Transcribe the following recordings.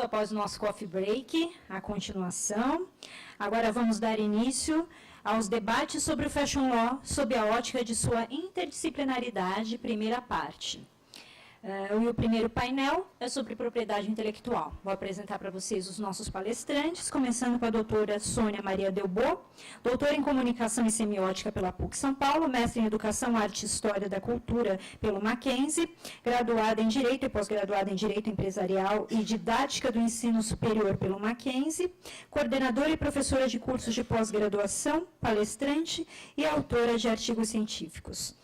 Após o nosso coffee break, a continuação. Agora vamos dar início aos debates sobre o Fashion Law, sob a ótica de sua interdisciplinaridade, primeira parte. E o primeiro painel é sobre propriedade intelectual. Vou apresentar para vocês os nossos palestrantes, começando com a doutora Sônia Maria Delbo, doutora em Comunicação e Semiótica pela PUC São Paulo, mestre em Educação, Arte e História da Cultura pelo Mackenzie, graduada em Direito e pós-graduada em Direito Empresarial e Didática do Ensino Superior pelo Mackenzie, coordenadora e professora de cursos de pós-graduação, palestrante e autora de artigos científicos.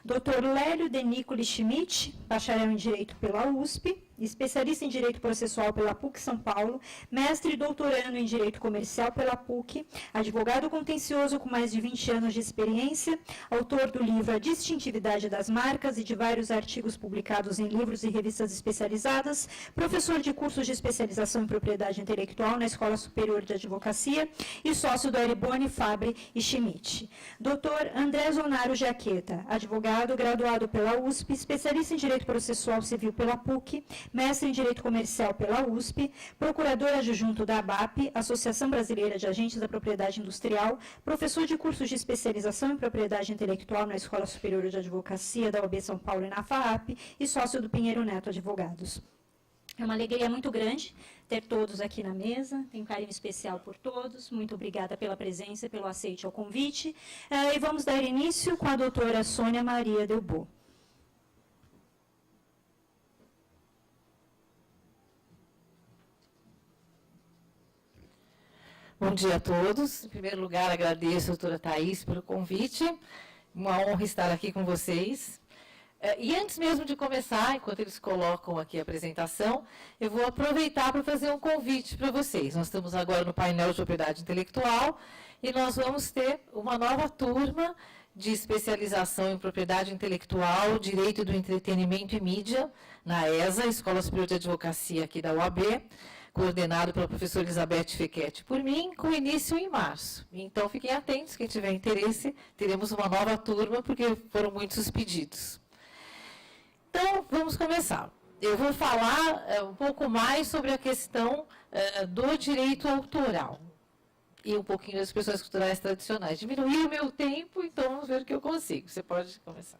Dr. Lélio Denicoli Schmidt, bacharel em Direito pela USP, especialista em Direito Processual pela PUC São Paulo, mestre e doutorando em Direito Comercial pela PUC, advogado contencioso com mais de 20 anos de experiência, autor do livro A Distintividade das Marcas e de vários artigos publicados em livros e revistas especializadas, professor de cursos de especialização em Propriedade Intelectual na Escola Superior de Advocacia e sócio do Ariboni, Fabre e Schmidt. Dr. André Zonaro Jaqueta, advogado, graduado pela USP, especialista em Direito Processual Civil pela PUC, mestre em Direito Comercial pela USP, procurador adjunto da ABAP, Associação Brasileira de Agentes da Propriedade Industrial, professor de cursos de especialização em Propriedade Intelectual na Escola Superior de Advocacia da OAB São Paulo e na FAAP, e sócio do Pinheiro Neto Advogados. É uma alegria muito grande ter todos aqui na mesa, tenho um carinho especial por todos, muito obrigada pela presença e pelo aceite ao convite. E vamos dar início com a doutora Sônia Maria Delbo. Bom dia a todos. Em primeiro lugar, agradeço a doutora Thaís pelo convite. Uma honra estar aqui com vocês. E antes mesmo de começar, enquanto eles colocam aqui a apresentação, eu vou aproveitar para fazer um convite para vocês. Nós estamos agora no painel de propriedade intelectual e nós vamos ter uma nova turma de especialização em propriedade intelectual, direito do entretenimento e mídia, na ESA, Escola Superior de Advocacia aqui da UAB, coordenado pela professora Elizabeth Fequete por mim, com início em março. Então, fiquem atentos, quem tiver interesse, teremos uma nova turma, porque foram muitos os pedidos. Então, vamos começar. Eu vou falar um pouco mais sobre a questão do direito autoral e um pouquinho das expressões culturais tradicionais. Diminuir o meu tempo, então vamos ver o que eu consigo. Você pode começar.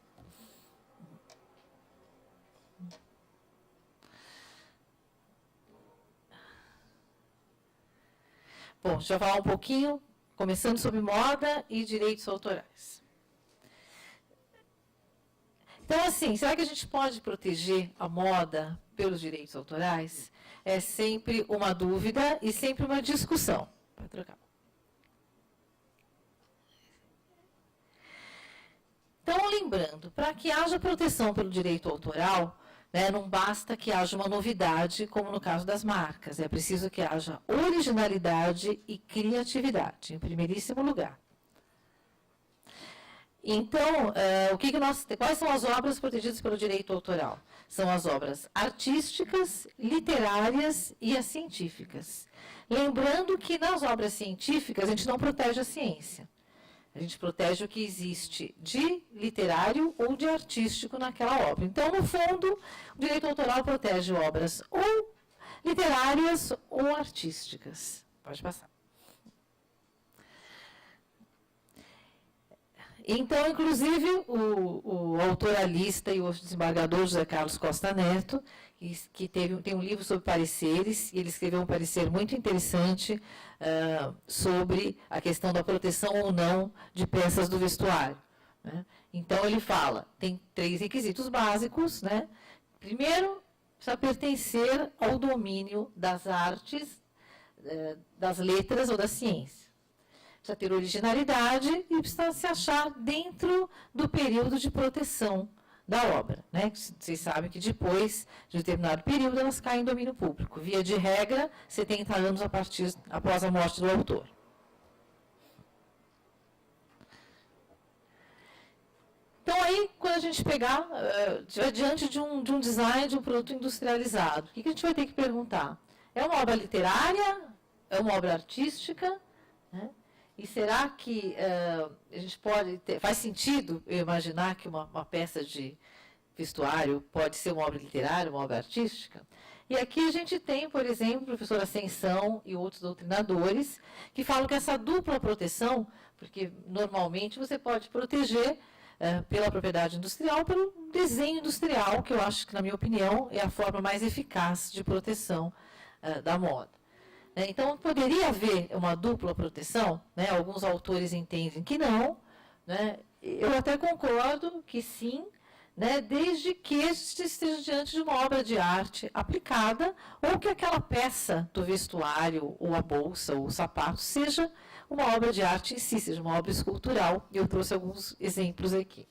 Bom, deixa eu falar um pouquinho, começando sobre moda e direitos autorais. Então, assim, será que a gente pode proteger a moda pelos direitos autorais? É sempre uma dúvida e sempre uma discussão. Vai trocar. Então, lembrando, para que haja proteção pelo direito autoral, não basta que haja uma novidade, como no caso das marcas. É preciso que haja originalidade e criatividade, em primeiríssimo lugar. Então, quais são as obras protegidas pelo direito autoral? São as obras artísticas, literárias e as científicas. Lembrando que nas obras científicas a gente não protege a ciência. A gente protege o que existe de literário ou de artístico naquela obra. Então, no fundo, o direito autoral protege obras ou literárias ou artísticas. Pode passar. Então, inclusive, o autoralista e o desembargador José Carlos Costa Neto, que tem um livro sobre pareceres, e ele escreveu um parecer muito interessante sobre a questão da proteção ou não de peças do vestuário. Então, ele fala, tem 3 requisitos básicos. Primeiro, precisa pertencer ao domínio das artes, das letras ou da ciência. Precisa ter originalidade e precisa se achar dentro do período de proteção da obra. Vocês sabem que depois de determinado período elas caem em domínio público. Via de regra, 70 anos após a morte do autor. Então, aí, quando a gente estiver diante de um design de um produto industrializado, o que a gente vai ter que perguntar? É uma obra literária? É uma obra artística? E será que a gente pode ter... Faz sentido eu imaginar que uma peça de vestuário pode ser uma obra literária, uma obra artística? E aqui a gente tem, por exemplo, o professor Ascensão e outros doutrinadores que falam que essa dupla proteção, porque normalmente você pode proteger pela propriedade industrial, pelo desenho industrial, que eu acho que, na minha opinião, é a forma mais eficaz de proteção da moda. Então, poderia haver uma dupla proteção, né? Alguns autores entendem que não, né? Eu até concordo que sim, né, desde que esteja diante de uma obra de arte aplicada, ou que aquela peça do vestuário, ou a bolsa, ou o sapato, seja uma obra de arte em si, seja uma obra escultural. E eu trouxe alguns exemplos aqui.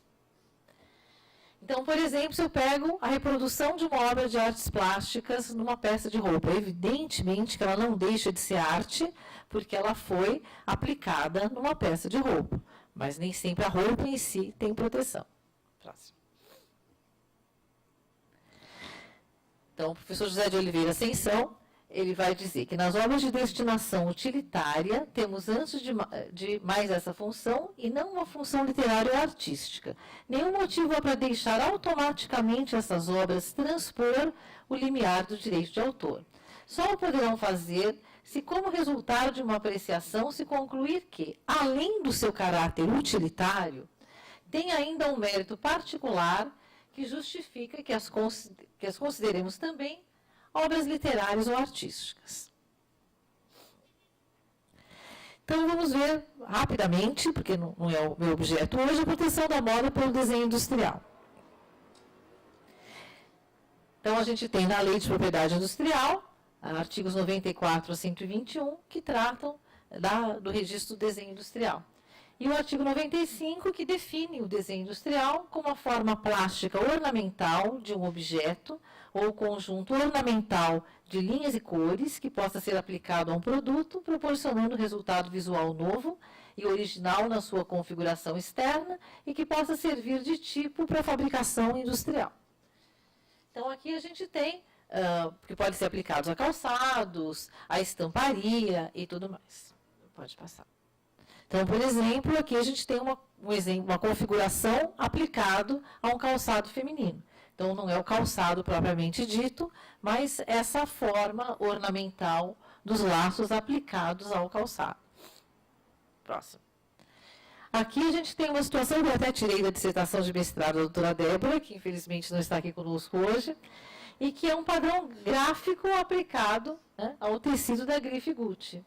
Então, por exemplo, se eu pego a reprodução de uma obra de artes plásticas numa peça de roupa, evidentemente que ela não deixa de ser arte, porque ela foi aplicada numa peça de roupa. Mas nem sempre a roupa em si tem proteção. Próximo. Então, o professor José de Oliveira Ascensão, ele vai dizer que nas obras de destinação utilitária, temos antes de mais essa função e não uma função literária ou artística. Nenhum motivo há para deixar automaticamente essas obras transpor o limiar do direito de autor. Só o poderão fazer se, como resultado de uma apreciação, se concluir que, além do seu caráter utilitário, tem ainda um mérito particular que justifica que as consideremos também obras literárias ou artísticas. Então, vamos ver rapidamente, porque não é o meu objeto hoje, a proteção da moda pelo desenho industrial. Então, a gente tem na Lei de Propriedade Industrial, artigos 94 a 121, que tratam do registro do desenho industrial. E o artigo 95, que define o desenho industrial como a forma plástica ornamental de um objeto ou conjunto ornamental de linhas e cores que possa ser aplicado a um produto, proporcionando resultado visual novo e original na sua configuração externa e que possa servir de tipo para a fabricação industrial. Então, aqui a gente tem, que pode ser aplicado a calçados, a estamparia e tudo mais. Pode passar. Então, por exemplo, aqui a gente tem uma configuração aplicado a um calçado feminino. Então, não é o calçado propriamente dito, mas essa forma ornamental dos laços aplicados ao calçado. Próximo. Aqui a gente tem uma situação que eu até tirei da dissertação de mestrado da doutora Débora, que infelizmente não está aqui conosco hoje, e que é um padrão gráfico aplicado, né, ao tecido da grife Gucci.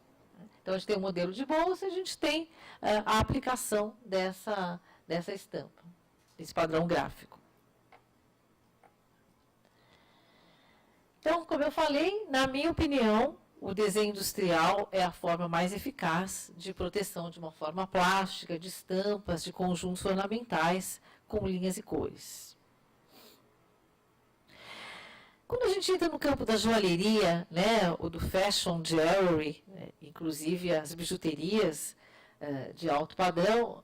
Então, a gente tem um modelo de bolsa e a gente tem a aplicação dessa estampa, desse padrão gráfico. Então, como eu falei, na minha opinião, o desenho industrial é a forma mais eficaz de proteção de uma forma plástica, de estampas, de conjuntos ornamentais com linhas e cores. Quando a gente entra no campo da joalheria, né, ou do fashion jewelry, né, inclusive as bijuterias de alto padrão,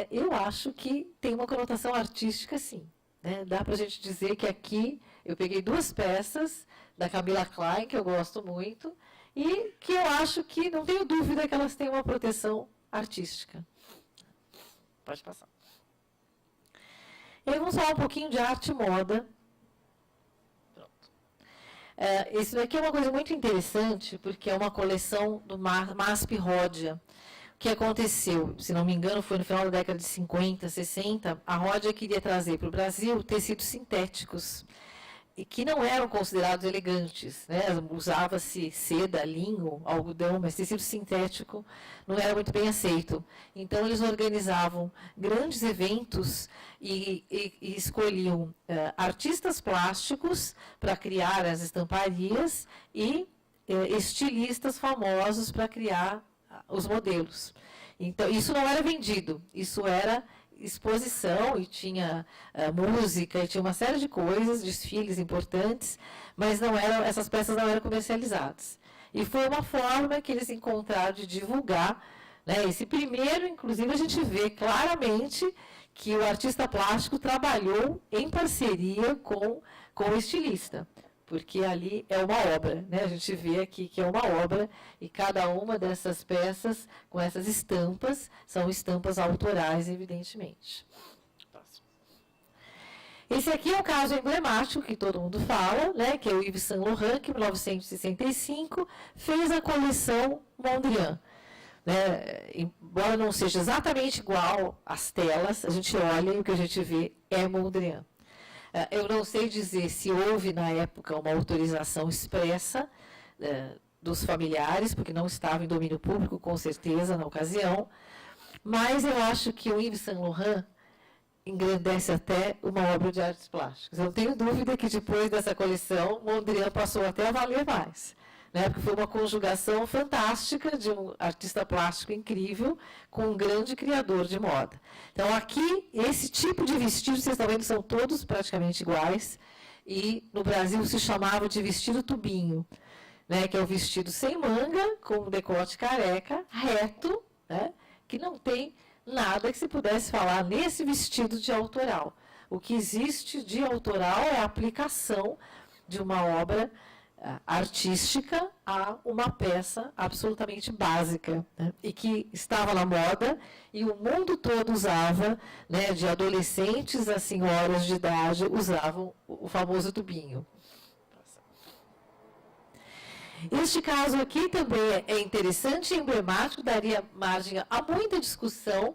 eu acho que tem uma conotação artística, sim. Né? Dá para a gente dizer que aqui eu peguei duas peças da Camila Klein, que eu gosto muito, e que eu acho que, não tenho dúvida, que elas têm uma proteção artística. Pode passar. E aí vamos falar um pouquinho de arte e moda. Isso daqui é uma coisa muito interessante, porque é uma coleção do MASP Ródia. O que aconteceu, se não me engano, foi no final da década de 50, 60, a Ródia queria trazer para o Brasil tecidos sintéticos, e que não eram considerados elegantes, né? Usava-se seda, linho, algodão, mas tecido sintético não era muito bem aceito. Então, eles organizavam grandes eventos e escolhiam artistas plásticos para criar as estamparias e estilistas famosos para criar os modelos. Então, isso não era vendido, isso era exposição, e tinha música, e tinha uma série de coisas, desfiles importantes, mas essas peças não eram comercializadas. E foi uma forma que eles encontraram de divulgar, né, esse primeiro, inclusive, a gente vê claramente que o artista plástico trabalhou em parceria com o estilista, porque ali é uma obra, né? A gente vê aqui que é uma obra, e cada uma dessas peças, com essas estampas, são estampas autorais, evidentemente. Próximo. Esse aqui é um caso emblemático que todo mundo fala, né, que é o Yves Saint Laurent, que em 1965 fez a coleção Mondrian. Né, embora não seja exatamente igual às telas, a gente olha e o que a gente vê é Mondrian. Eu não sei dizer se houve, na época, uma autorização expressa dos familiares, porque não estava em domínio público, com certeza, na ocasião, mas eu acho que o Yves Saint Laurent engrandece até uma obra de artes plásticas. Eu não tenho dúvida que, depois dessa coleção, Mondrian passou até a valer mais. Né, porque foi uma conjugação fantástica de um artista plástico incrível com um grande criador de moda. Então, aqui, esse tipo de vestido, vocês estão vendo, são todos praticamente iguais, e no Brasil se chamava de vestido tubinho, né, que é o vestido sem manga, com um decote careca, reto, né, que não tem nada que se pudesse falar nesse vestido de autoral. O que existe de autoral é a aplicação de uma obra artística a uma peça absolutamente básica, né, e que estava na moda e o mundo todo usava, né, de adolescentes a senhoras de idade, usavam o famoso tubinho. Este caso aqui também é interessante e emblemático, daria margem a muita discussão,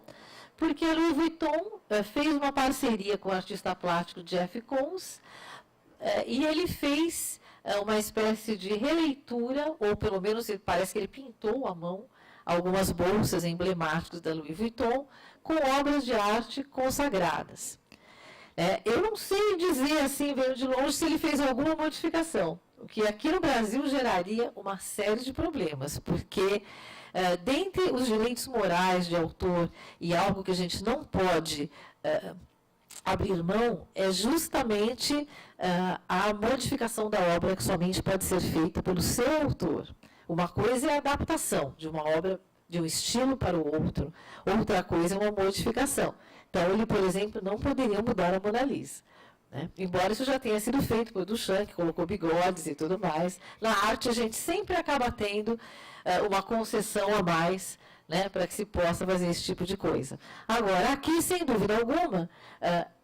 porque a Louis Vuitton fez uma parceria com o artista plástico Jeff Koons, e ele fez uma espécie de releitura, ou pelo menos parece que ele pintou à mão algumas bolsas emblemáticas da Louis Vuitton com obras de arte consagradas. Eu não sei dizer assim, veio de longe, se ele fez alguma modificação, o que aqui no Brasil geraria uma série de problemas, porque dentre os direitos morais de autor e algo que a gente não pode abrir mão é justamente a modificação da obra, que somente pode ser feita pelo seu autor. Uma coisa é a adaptação de uma obra, de um estilo para o outro, outra coisa é uma modificação. Então, ele, por exemplo, não poderia mudar a Mona Lisa, né? Embora isso já tenha sido feito por Duchamp, que colocou bigodes e tudo mais. Na arte, a gente sempre acaba tendo uma concessão a mais, né, para que se possa fazer esse tipo de coisa. Agora, aqui, sem dúvida alguma,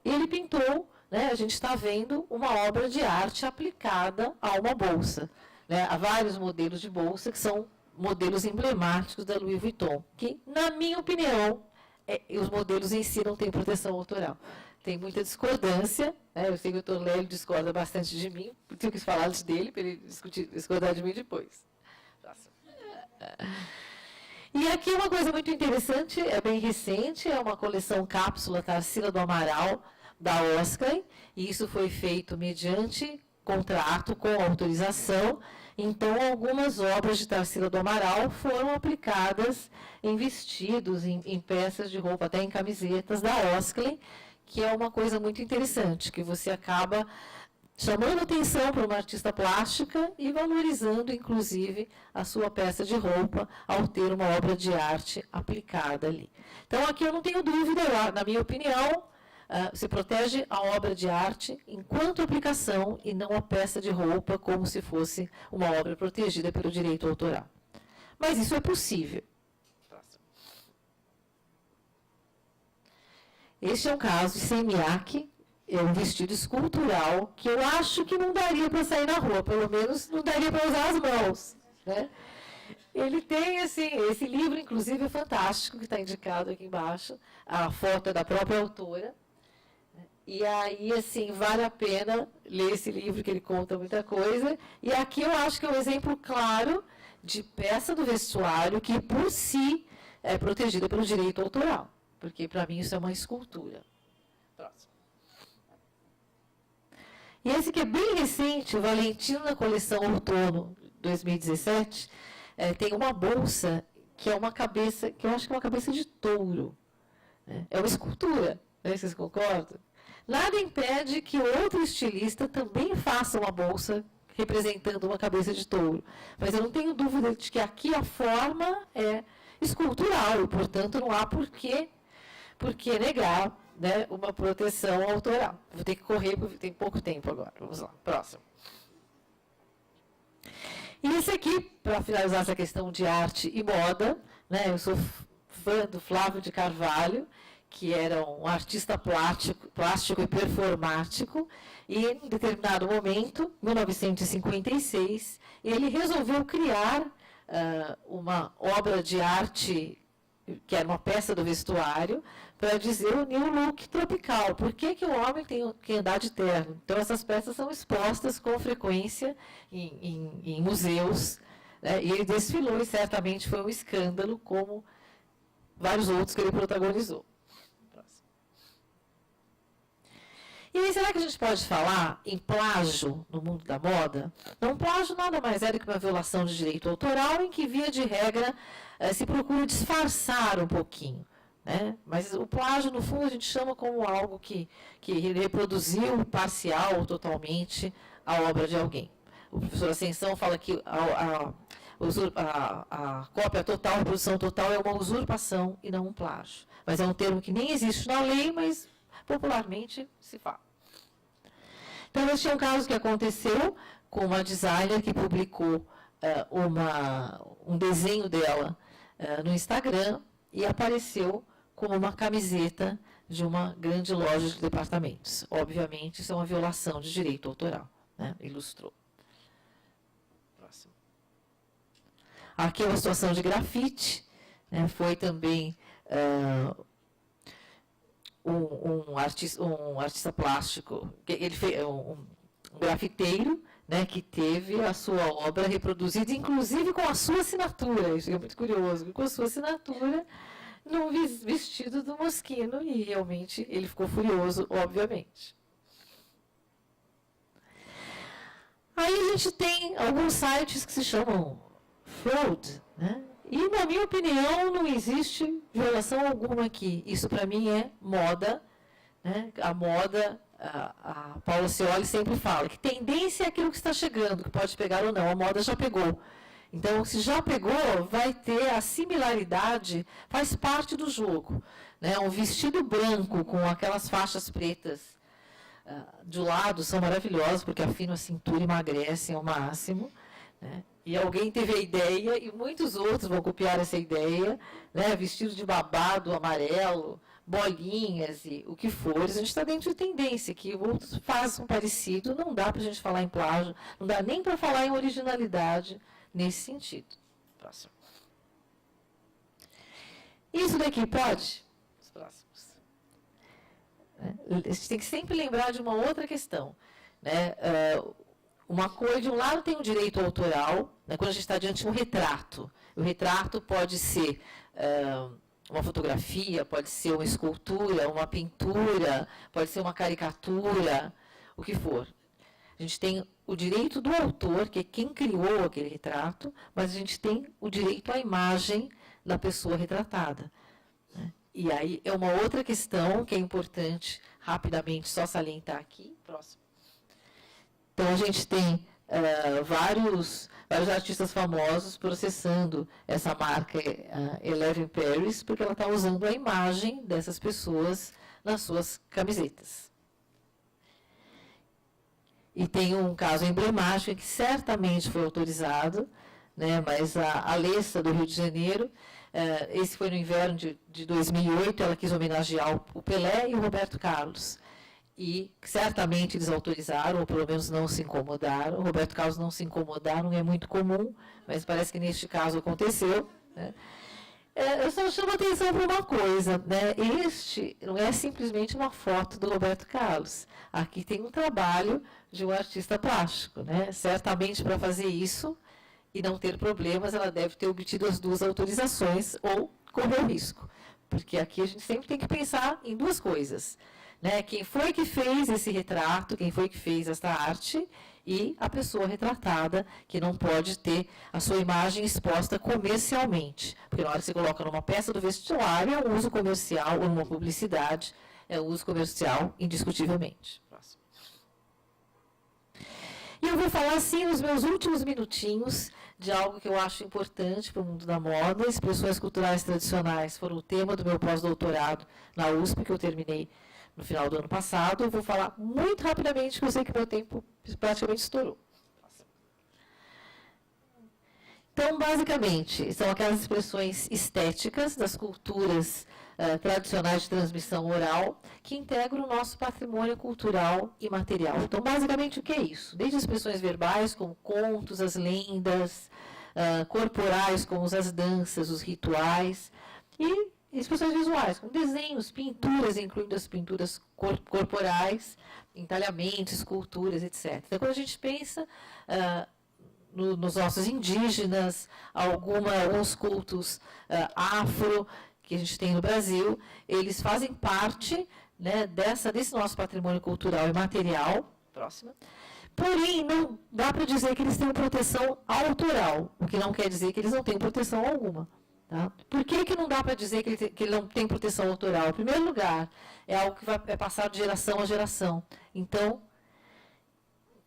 ele pintou, né, a gente está vendo uma obra de arte aplicada a uma bolsa. Né, há vários modelos de bolsa que são modelos emblemáticos da Louis Vuitton, que, na minha opinião, os modelos em si não têm proteção autoral. Tem muita discordância, né, eu sei que o Dr. Lélio discorda bastante de mim, porque eu quis falar dele, para ele discordar de mim depois. E aqui uma coisa muito interessante, é bem recente, é uma coleção cápsula Tarsila do Amaral, da Osklen, e isso foi feito mediante contrato com autorização. Então, algumas obras de Tarsila do Amaral foram aplicadas em vestidos, em peças de roupa, até em camisetas da Osklen, que é uma coisa muito interessante, que você acaba chamando atenção para uma artista plástica e valorizando, inclusive, a sua peça de roupa ao ter uma obra de arte aplicada ali. Então, aqui eu não tenho dúvida, na minha opinião, se protege a obra de arte enquanto aplicação e não a peça de roupa como se fosse uma obra protegida pelo direito autoral. Mas isso é possível. Este é um caso de Semiak, é um vestido escultural que eu acho que não daria para sair na rua, pelo menos não daria para usar as mãos, né? Ele tem, assim, esse livro, inclusive, é fantástico, que está indicado aqui embaixo, a foto é da própria autora. E aí, assim, vale a pena ler esse livro, que ele conta muita coisa. E aqui eu acho que é um exemplo claro de peça do vestuário que, por si, é protegida pelo direito autoral. Porque, para mim, isso é uma escultura. Próximo. E esse que é bem recente, o Valentino, na coleção Outono 2017, tem uma bolsa que é uma cabeça, que eu acho que é uma cabeça de touro. Né? É uma escultura, né? Vocês concordam? Nada impede que outro estilista também faça uma bolsa representando uma cabeça de touro. Mas eu não tenho dúvida de que aqui a forma é escultural e, portanto, não há por que negar, né, uma proteção autoral. Vou ter que correr, porque tem pouco tempo agora. Vamos lá, próximo. E esse aqui, para finalizar essa questão de arte e moda, né, eu sou fã do Flávio de Carvalho, que era um artista plástico e performático, e em determinado momento, 1956, ele resolveu criar uma obra de arte, que era uma peça do vestuário, para dizer o new look tropical. Por que o homem tem que andar de terno? Então, essas peças são expostas com frequência em museus, né? E ele desfilou, e certamente foi um escândalo, como vários outros que ele protagonizou. E aí, será que a gente pode falar em plágio no mundo da moda? Então, plágio nada mais é do que uma violação de direito autoral em que, via de regra, se procura disfarçar um pouquinho, né? Mas o plágio, no fundo, a gente chama como algo que reproduziu parcial ou totalmente a obra de alguém. O professor Ascensão fala que a cópia total, a reprodução total é uma usurpação e não um plágio. Mas é um termo que nem existe na lei, mas popularmente se fala. Então, esse é um caso que aconteceu com uma designer que publicou um desenho dela no Instagram e apareceu como uma camiseta de uma grande loja de departamentos. Obviamente, isso é uma violação de direito autoral, né? Ilustrou. Próximo. Aqui é uma situação de grafite, né? Foi também um artista plástico, ele fez um grafiteiro, né, que teve a sua obra reproduzida, inclusive com a sua assinatura. Isso é muito curioso, com a sua assinatura no vestido do Moschino, e realmente ele ficou furioso, obviamente. Aí a gente tem alguns sites que se chamam fraud, né? E, na minha opinião, não existe violação alguma aqui. Isso, para mim, é moda, né? A moda, a Paula Scioli sempre fala que tendência é aquilo que está chegando, que pode pegar ou não. A moda já pegou. Então, se já pegou, vai ter a similaridade, faz parte do jogo, né? Um vestido branco com aquelas faixas pretas de lado são maravilhosos, porque afinam a cintura e emagrecem ao máximo, né? E alguém teve a ideia, e muitos outros vão copiar essa ideia, né? Vestido de babado amarelo, bolinhas e o que for. A gente está dentro de tendência, que outros fazem parecido, não dá para a gente falar em plágio, não dá nem para falar em originalidade nesse sentido. Próximo. Isso daqui pode? Os próximos. A gente tem que sempre lembrar de uma outra questão, né? Uma coisa, de um lado tem o direito autoral, né, quando a gente está diante de um retrato. O retrato pode ser uma fotografia, pode ser uma escultura, uma pintura, pode ser uma caricatura, o que for. A gente tem o direito do autor, que é quem criou aquele retrato, mas a gente tem o direito à imagem da pessoa retratada, né? E aí é uma outra questão que é importante, rapidamente, só salientar aqui. Próximo. Então, a gente tem vários artistas famosos processando essa marca Eleven Paris, porque ela está usando a imagem dessas pessoas nas suas camisetas. E tem um caso emblemático que certamente foi autorizado, né, mas a Alessa, do Rio de Janeiro, esse foi no inverno de 2008, ela quis homenagear o Pelé e o Roberto Carlos. E certamente eles autorizaram, ou pelo menos não se incomodaram. O Roberto Carlos não se incomodar, não é muito comum, mas parece que neste caso aconteceu, né? Eu só chamo a atenção para uma coisa, né? Este não é simplesmente uma foto do Roberto Carlos. Aqui tem um trabalho de um artista plástico, né? Certamente, para fazer isso e não ter problemas, ela deve ter obtido as duas autorizações ou correu risco. Porque aqui a gente sempre tem que pensar em duas coisas, né? Quem foi que fez esse retrato, quem foi que fez esta arte, e a pessoa retratada, que não pode ter a sua imagem exposta comercialmente. Porque na hora que você coloca numa peça do vestuário, é um uso comercial, ou numa publicidade, é um uso comercial, indiscutivelmente. Próximo. E eu vou falar, assim, nos meus últimos minutinhos, de algo que eu acho importante para o mundo da moda. Expressões culturais tradicionais foram o tema do meu pós-doutorado na USP, que eu terminei no final do ano passado. Eu vou falar muito rapidamente, porque eu sei que meu tempo praticamente estourou. Então, basicamente, são aquelas expressões estéticas das culturas tradicionais de transmissão oral que integram o nosso patrimônio cultural e material. Então, basicamente, o que é isso? Desde expressões verbais, como contos, as lendas, corporais, como as danças, os rituais, e expressões visuais, como desenhos, pinturas, incluindo as pinturas corporais, entalhamentos, esculturas, etc. Então, quando a gente pensa nos nossos indígenas, alguns cultos afro que a gente tem no Brasil, eles fazem parte, né, desse nosso patrimônio cultural e material. Próxima. Porém, não dá para dizer que eles têm proteção autoral, o que não quer dizer que eles não têm proteção alguma. Tá? Por que não dá para dizer que ele não tem proteção autoral? Em primeiro lugar, é algo que é passado de geração a geração. Então,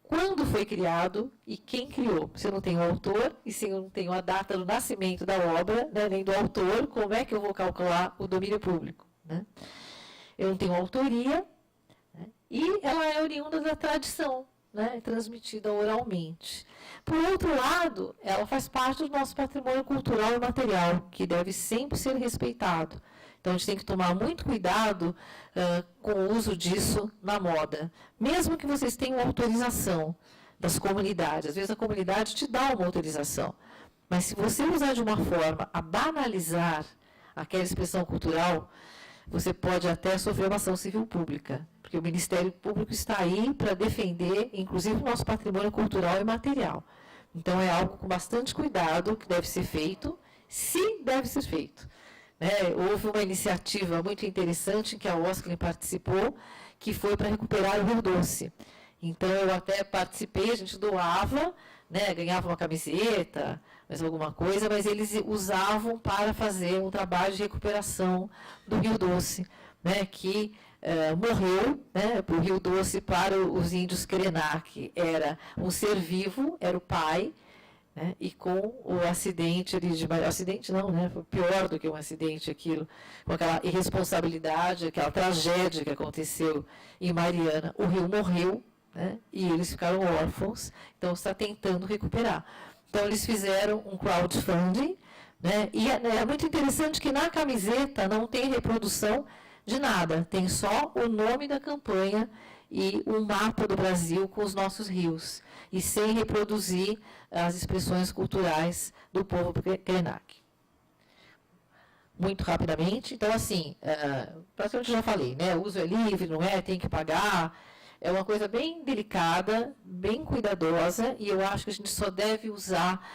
quando foi criado e quem criou? Se eu não tenho o autor e se eu não tenho a data do nascimento da obra, né, nem do autor, como é que eu vou calcular o domínio público? Né? Eu não tenho autoria, né, e ela é oriunda da tradição, né, transmitida oralmente. Por outro lado, ela faz parte do nosso patrimônio cultural e material, que deve sempre ser respeitado. Então, a gente tem que tomar muito cuidado com o uso disso na moda. Mesmo que vocês tenham autorização das comunidades, às vezes a comunidade te dá uma autorização, mas se você usar de uma forma a banalizar aquela expressão cultural, você pode até sofrer uma ação civil pública, porque o Ministério Público está aí para defender, inclusive, o nosso patrimônio cultural e material. Então, é algo com bastante cuidado que deve ser feito, se deve ser feito. Houve uma iniciativa muito interessante em que a Osklen participou, que foi para recuperar o Rio Doce. Então, eu até participei, a gente doava, né, ganhava uma camiseta, mais alguma coisa, mas eles usavam para fazer um trabalho de recuperação do Rio Doce, né, que morreu, né, o Rio Doce para os índios Krenak era um ser vivo, era o pai, né, e com o acidente, acidente não, né, foi pior do que um acidente aquilo, com aquela irresponsabilidade, aquela tragédia que aconteceu em Mariana, o rio morreu, né, e eles ficaram órfãos, então está tentando recuperar. Então, eles fizeram um crowdfunding, né, e é muito interessante que na camiseta não tem reprodução de nada, tem só o nome da campanha e um mapa do Brasil com os nossos rios, e sem reproduzir as expressões culturais do povo Krenak. Muito rapidamente, então, assim, praticamente já falei, né, o uso é livre, não é, tem que pagar, é uma coisa bem delicada, bem cuidadosa, e eu acho que a gente só deve usar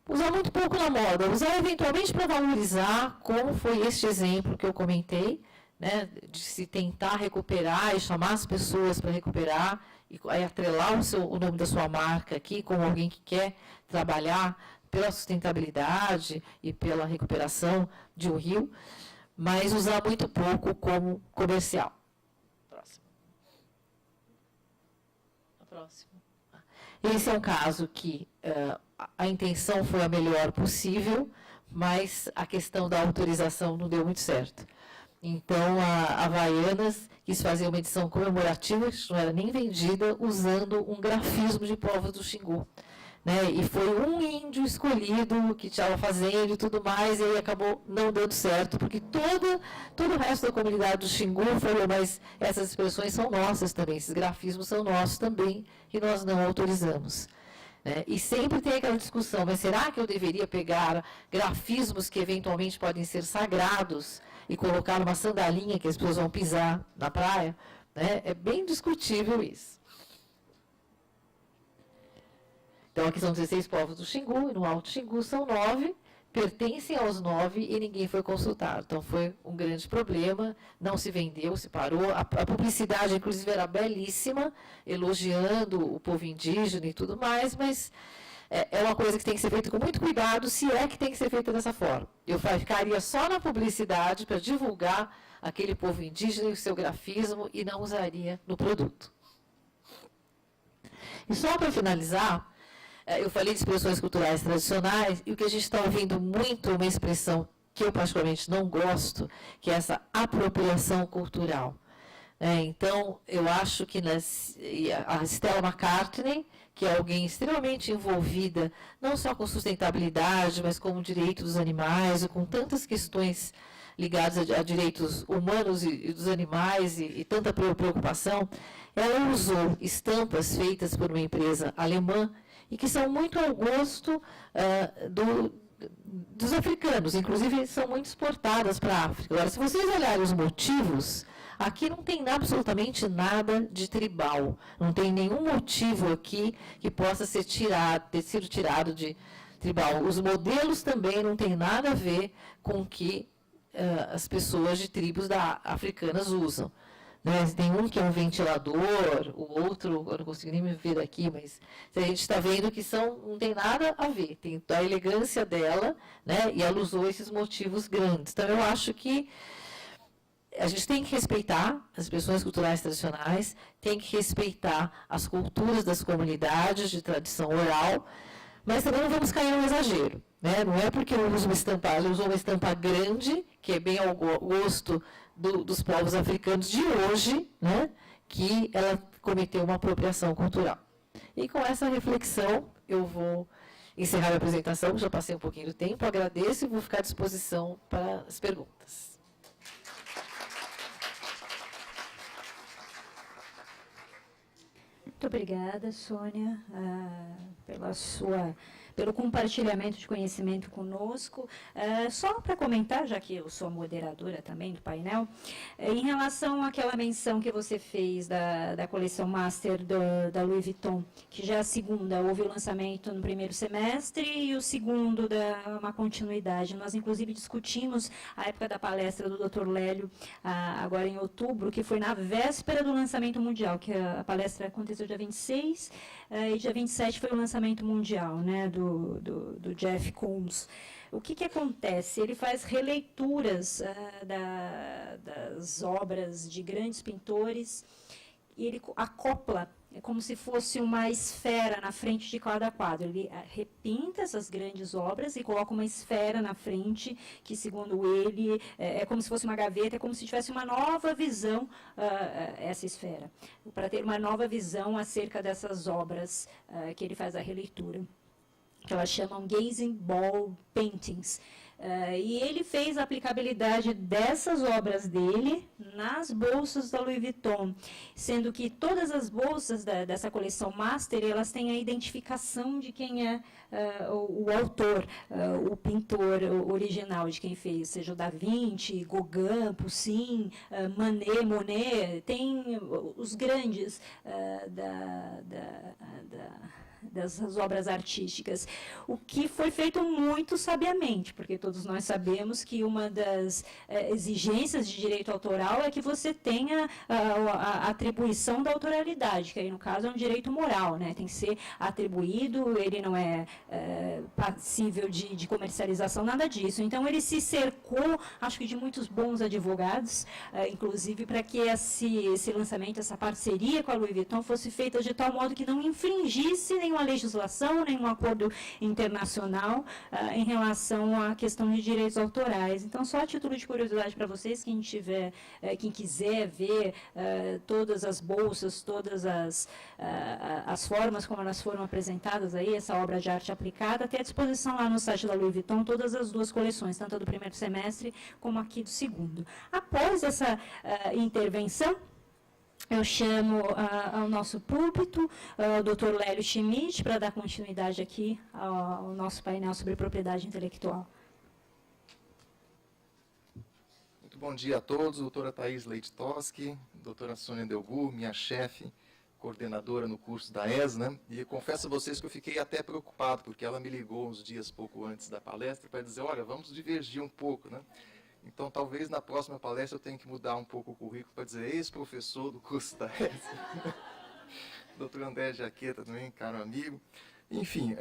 muito pouco na moda, usar eventualmente para valorizar, como foi este exemplo que eu comentei, né, de se tentar recuperar e chamar as pessoas para recuperar, e aí atrelar o nome da sua marca aqui como alguém que quer trabalhar pela sustentabilidade e pela recuperação de um rio, mas usar muito pouco como comercial. Próximo. Esse é um caso que a intenção foi a melhor possível, mas a questão da autorização não deu muito certo. Então, a Havaianas quis fazer uma edição comemorativa, que não era nem vendida, usando um grafismo de povos do Xingu. Né? E foi um índio escolhido que estava fazendo e tudo mais, e aí acabou não dando certo, porque todo o resto da comunidade do Xingu falou, mas essas expressões são nossas também, esses grafismos são nossos também, e nós não autorizamos. E sempre tem aquela discussão, mas será que eu deveria pegar grafismos que eventualmente podem ser sagrados e colocar uma sandalinha que as pessoas vão pisar na praia? É bem discutível isso. Então, aqui são 16 povos do Xingu, e no Alto Xingu são 9, pertencem aos 9 e ninguém foi consultado. Então, foi um grande problema, não se vendeu, se parou. A publicidade, inclusive, era belíssima, elogiando o povo indígena e tudo mais, mas é uma coisa que tem que ser feita com muito cuidado, se é que tem que ser feita dessa forma. Eu ficaria só na publicidade para divulgar aquele povo indígena e o seu grafismo e não usaria no produto. E só para finalizar, eu falei de expressões culturais tradicionais, e o que a gente está ouvindo muito é uma expressão que eu particularmente não gosto, que é essa apropriação cultural. Então, eu acho que a Stella McCartney, que é alguém extremamente envolvida, não só com sustentabilidade, mas com o direito dos animais, e com tantas questões ligadas a direitos humanos e dos animais, e tanta preocupação, ela usou estampas feitas por uma empresa alemã, e que são muito ao gosto dos africanos, inclusive são muito exportadas para a África. Agora, se vocês olharem os motivos, aqui não tem absolutamente nada de tribal, não tem nenhum motivo aqui que possa ter sido tirado de tribal. Os modelos também não têm nada a ver com o que as pessoas de tribos africanas usam. Né? Tem um que é um ventilador, o outro, eu não consigo nem me ver aqui, mas a gente está vendo que não tem nada a ver, tem a elegância dela, né? E ela usou esses motivos grandes. Então, eu acho que a gente tem que respeitar as expressões culturais tradicionais, tem que respeitar as culturas das comunidades de tradição oral, mas também não vamos cair no exagero. Né? Não é porque eu uso uma estampa, ela usou uma estampa grande, que é bem ao gosto dos povos africanos de hoje, né? Que ela cometeu uma apropriação cultural. E com essa reflexão, eu vou encerrar a apresentação, já passei um pouquinho do tempo, agradeço e vou ficar à disposição para as perguntas. Muito obrigada, Sônia, pelo compartilhamento de conhecimento conosco. Só para comentar, já que eu sou a moderadora também do painel, em relação àquela menção que você fez da coleção Master da Louis Vuitton, que já é a segunda, houve o lançamento no primeiro semestre e o segundo uma continuidade. Nós, inclusive, discutimos a época da palestra do Dr. Lélio, agora em outubro, que foi na véspera do lançamento mundial, que a palestra aconteceu dia 26, e dia 27 foi o lançamento mundial, né, do Jeff Koons. O que acontece? Ele faz releituras das obras de grandes pintores e ele acopla, é como se fosse uma esfera na frente de cada quadro. Ele repinta essas grandes obras e coloca uma esfera na frente, que, segundo ele, é como se fosse uma gaveta, é como se tivesse uma nova visão, essa esfera, para ter uma nova visão acerca dessas obras que ele faz a releitura, que elas chamam Gazing Ball Paintings. E ele fez a aplicabilidade dessas obras dele nas bolsas da Louis Vuitton, sendo que todas as bolsas dessa coleção Master, elas têm a identificação de quem é o autor, o pintor original, de quem fez, seja o Da Vinci, Gauguin, Poussin, Manet, Monet, tem os grandes dessas obras artísticas, o que foi feito muito sabiamente, porque todos nós sabemos que uma das exigências de direito autoral é que você tenha a atribuição da autoralidade, que aí, no caso, é um direito moral, né? Tem que ser atribuído, ele não é passível de comercialização, nada disso. Então, ele se cercou, acho que de muitos bons advogados, inclusive para que esse lançamento, essa parceria com a Louis Vuitton fosse feita de tal modo que não infringisse nenhuma legislação, nenhum acordo internacional em relação à questão de direitos autorais. Então, só a título de curiosidade para vocês, quem quiser ver todas as bolsas, todas as formas como elas foram apresentadas aí, essa obra de arte aplicada, tem à disposição lá no site da Louis Vuitton todas as duas coleções, tanto a do primeiro semestre como aqui do segundo. Após essa intervenção, eu chamo ao nosso púlpito o Dr. Lélio Schmidt para dar continuidade aqui ao nosso painel sobre propriedade intelectual. Muito bom dia a todos, doutora Thaís Leite Toschi, doutora Sônia Delgu, minha chefe, coordenadora no curso da ESNA, e confesso a vocês que eu fiquei até preocupado, porque ela me ligou uns dias pouco antes da palestra para dizer, olha, vamos divergir um pouco, né? Então, talvez na próxima palestra eu tenha que mudar um pouco o currículo para dizer ex-professor do curso da ESNA, doutor André Jaqueta também, caro amigo. Enfim,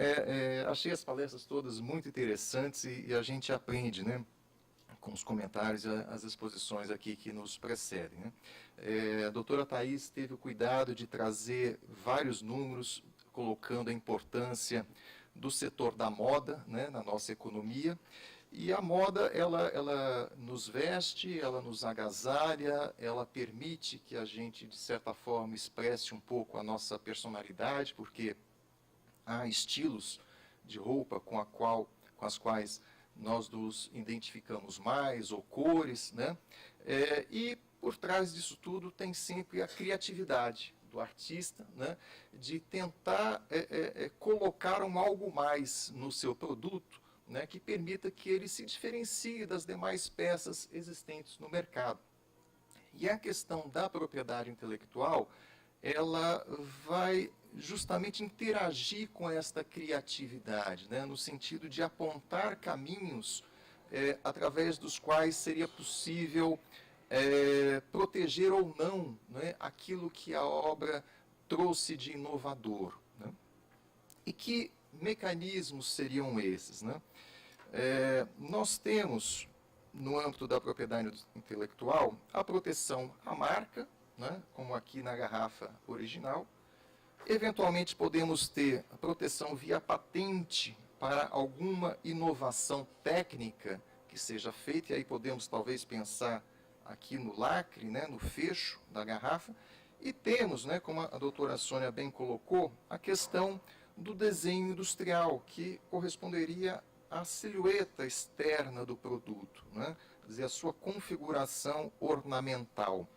achei as palestras todas muito interessantes e a gente aprende, né, com os comentários e as exposições aqui que nos precedem, né. A doutora Thaís teve o cuidado de trazer vários números, colocando a importância do setor da moda, né, na nossa economia. E a moda, ela nos veste, ela nos agasalha, ela permite que a gente, de certa forma, expresse um pouco a nossa personalidade, porque há estilos de roupa com as quais nós nos identificamos mais, ou cores, né? E por trás disso tudo tem sempre a criatividade do artista, né? De tentar colocar algo mais no seu produto, né? Que permita que ele se diferencie das demais peças existentes no mercado. E a questão da propriedade intelectual, ela vai justamente interagir com esta criatividade, né, no sentido de apontar caminhos através dos quais seria possível proteger ou não, né, aquilo que a obra trouxe de inovador. Né? E que mecanismos seriam esses? Né? Nós temos, no âmbito da propriedade intelectual, a proteção à marca, né, como aqui na garrafa original. Eventualmente podemos ter a proteção via patente para alguma inovação técnica que seja feita, e aí podemos talvez pensar aqui no lacre, né, no fecho da garrafa. E temos, né, como a doutora Sônia bem colocou, a questão do desenho industrial, que corresponderia à silhueta externa do produto, né, quer dizer, a sua configuração ornamental.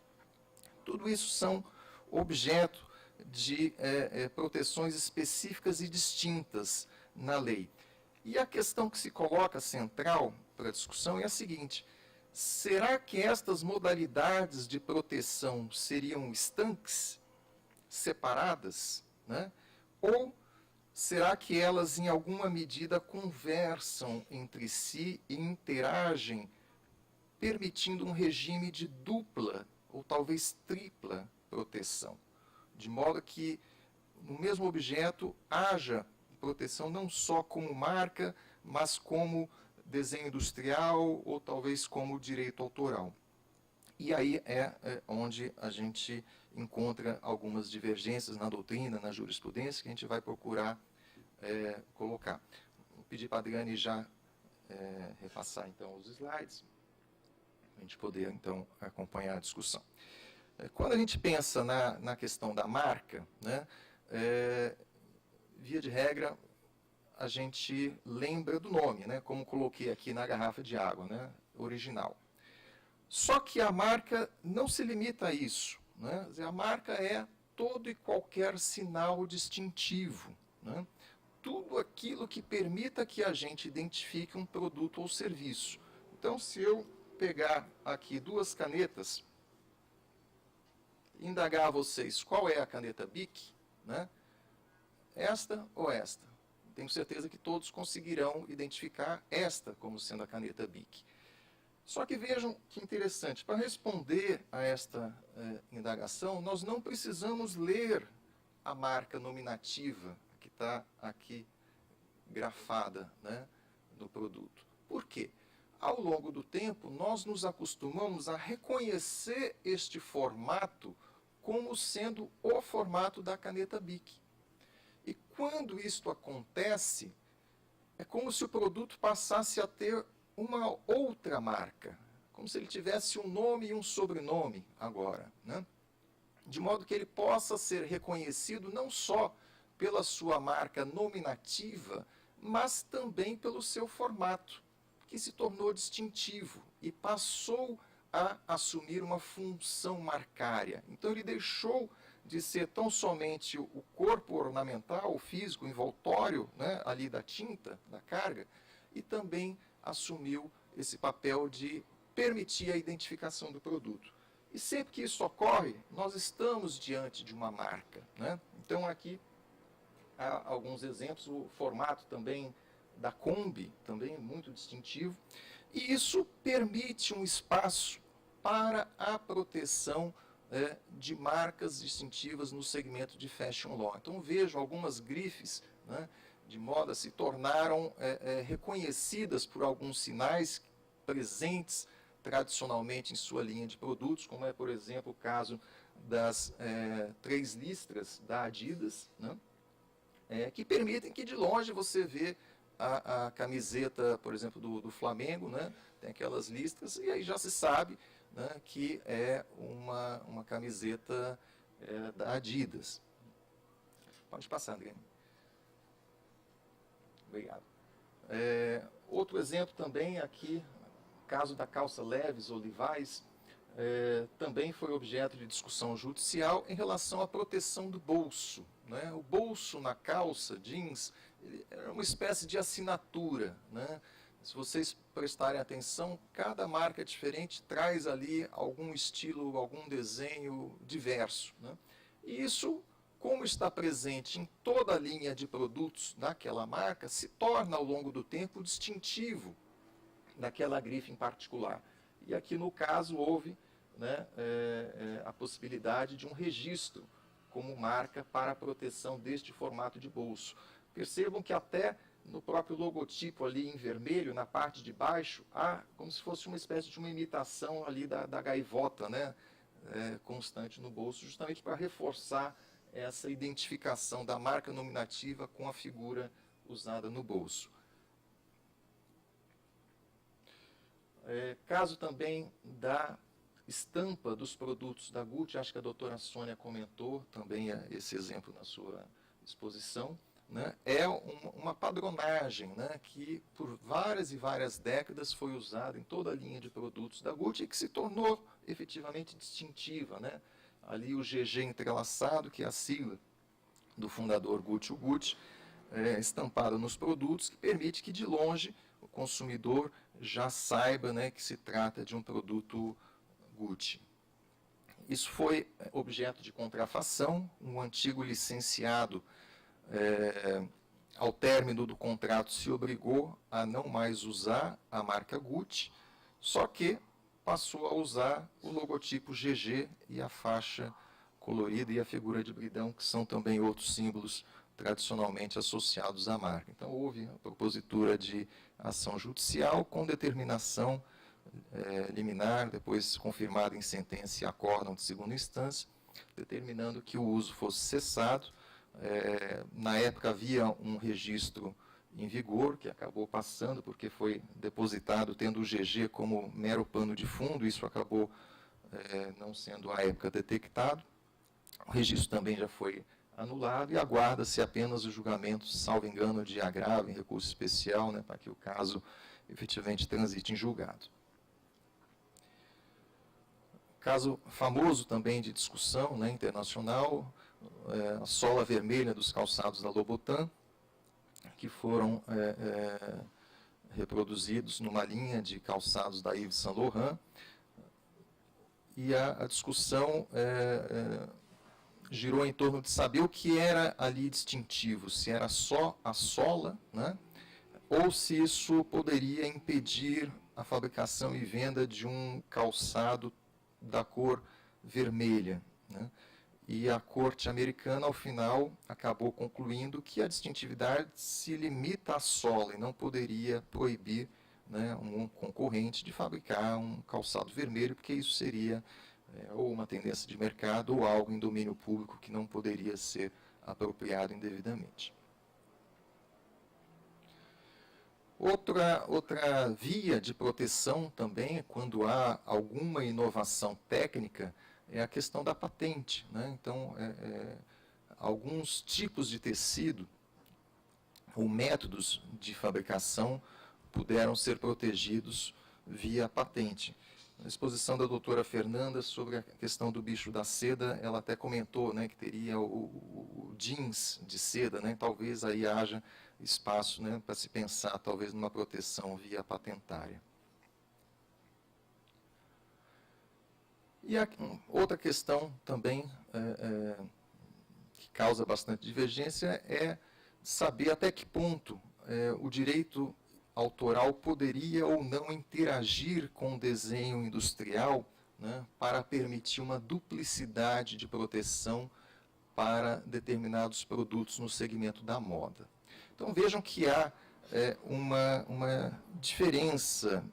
Tudo isso são objeto de proteções específicas e distintas na lei. E a questão que se coloca central para a discussão é a seguinte: será que estas modalidades de proteção seriam estanques, separadas, né? Ou será que elas, em alguma medida, conversam entre si e interagem, permitindo um regime de dupla ou talvez tripla proteção? De modo que, no mesmo objeto, haja proteção não só como marca, mas como desenho industrial ou talvez como direito autoral. E aí é onde a gente encontra algumas divergências na doutrina, na jurisprudência, que a gente vai procurar colocar. Vou pedir para a Adriane já repassar então os slides, para a gente poder então acompanhar a discussão. Quando a gente pensa na questão da marca, né, via de regra, a gente lembra do nome, né, como coloquei aqui na garrafa de água, né, original. Só que a marca não se limita a isso. Né, a marca é todo e qualquer sinal distintivo. Né, tudo aquilo que permita que a gente identifique um produto ou serviço. Então, se eu pegar aqui duas canetas, indagar a vocês qual é a caneta Bic, né? Esta ou esta? Tenho certeza que todos conseguirão identificar esta como sendo a caneta Bic. Só que vejam que interessante, para responder a esta indagação, nós não precisamos ler a marca nominativa que está aqui grafada, né, no produto. Por quê? Ao longo do tempo, nós nos acostumamos a reconhecer este formato como sendo o formato da caneta Bic. E quando isto acontece, é como se o produto passasse a ter uma outra marca, como se ele tivesse um nome e um sobrenome agora, né? De modo que ele possa ser reconhecido não só pela sua marca nominativa, mas também pelo seu formato, que se tornou distintivo e passou a assumir uma função marcária. Então ele deixou de ser tão somente o corpo ornamental, o físico, o envoltório, né, ali da tinta, da carga, e também assumiu esse papel de permitir a identificação do produto. E sempre que isso ocorre, nós estamos diante de uma marca. Né? Então aqui há alguns exemplos, o formato também da Kombi, também muito distintivo. E isso permite um espaço para a proteção de marcas distintivas no segmento de fashion law. Então vejam, algumas grifes, né, de moda se tornaram reconhecidas por alguns sinais presentes tradicionalmente em sua linha de produtos, como é, por exemplo, o caso das 3 listras da Adidas, né, que permitem que de longe você vê a camiseta, por exemplo, do Flamengo, né? Tem aquelas listras, e aí já se sabe, né, que é uma camiseta da Adidas. Pode passar, André. Obrigado. Outro exemplo também aqui, caso da calça Levi's ou Levi's, também foi objeto de discussão judicial em relação à proteção do bolso, né? O bolso na calça jeans era uma espécie de assinatura, né? Se vocês prestarem atenção, cada marca diferente traz ali algum estilo, algum desenho diverso, né? E isso, como está presente em toda a linha de produtos daquela marca, se torna ao longo do tempo distintivo daquela grife em particular. E aqui no caso houve, né, a possibilidade de um registro como marca para a proteção deste formato de bolso. Percebam que até no próprio logotipo ali em vermelho, na parte de baixo, há como se fosse uma espécie de uma imitação ali da gaivota, né, constante no bolso, justamente para reforçar essa identificação da marca nominativa com a figura usada no bolso. Caso também da estampa dos produtos da Gucci, acho que a doutora Sônia comentou também esse exemplo na sua exposição, né? É uma padronagem, né, que por várias e várias décadas foi usada em toda a linha de produtos da Gucci e que se tornou efetivamente distintiva, né? Ali o GG entrelaçado, que é a sigla do fundador Gucci, o Gucci, estampado nos produtos, que permite que de longe o consumidor já saiba, né, que se trata de um produto Gucci. Isso foi objeto de contrafação. Um antigo licenciado, ao término do contrato, se obrigou a não mais usar a marca Gucci, só que passou a usar o logotipo GG e a faixa colorida e a figura de bridão, que são também outros símbolos tradicionalmente associados à marca. Então, houve a propositura de ação judicial com determinação liminar, depois confirmada em sentença e acórdão de segunda instância, determinando que o uso fosse cessado. Na época havia um registro em vigor, que acabou passando, porque foi depositado tendo o GG como mero pano de fundo, isso acabou não sendo à época detectado. O registro também já foi anulado e aguarda-se apenas o julgamento, salvo engano, de agravo em recurso especial, né, para que o caso efetivamente transite em julgado. Caso famoso também de discussão, né, internacional, a sola vermelha dos calçados da Louboutin, que foram reproduzidos numa linha de calçados da Yves Saint Laurent, e a discussão girou em torno de saber o que era ali distintivo, se era só a sola, né, ou se isso poderia impedir a fabricação e venda de um calçado da cor vermelha, né. E a corte americana, ao final, acabou concluindo que a distintividade se limita à sola e não poderia proibir, né, um concorrente de fabricar um calçado vermelho, porque isso seria ou uma tendência de mercado ou algo em domínio público que não poderia ser apropriado indevidamente. Outra via de proteção também, quando há alguma inovação técnica, é a questão da patente, né? Então, alguns tipos de tecido ou métodos de fabricação puderam ser protegidos via patente. Na exposição da doutora Fernanda sobre a questão do bicho da seda, ela até comentou, né, que teria o jeans de seda, né? Talvez aí haja espaço, né, para se pensar talvez numa proteção via patentária. E outra questão também que causa bastante divergência é saber até que ponto o direito autoral poderia ou não interagir com o desenho industrial, né, para permitir uma duplicidade de proteção para determinados produtos no segmento da moda. Então vejam que há uma diferença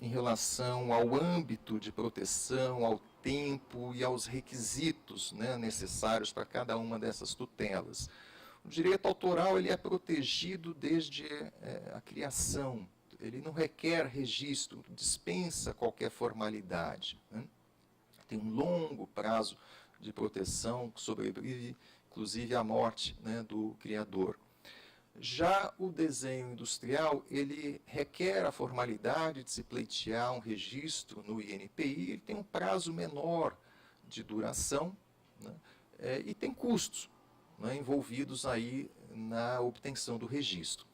em relação ao âmbito de proteção, ao tempo e aos requisitos, né, necessários para cada uma dessas tutelas. O direito autoral ele é protegido desde a criação, ele não requer registro, dispensa qualquer formalidade, né? Tem um longo prazo de proteção que sobrevive, inclusive, à morte, né, do criador. Já o desenho industrial, ele requer a formalidade de se pleitear um registro no INPI, ele tem um prazo menor de duração, né, e tem custos, né, envolvidos aí na obtenção do registro.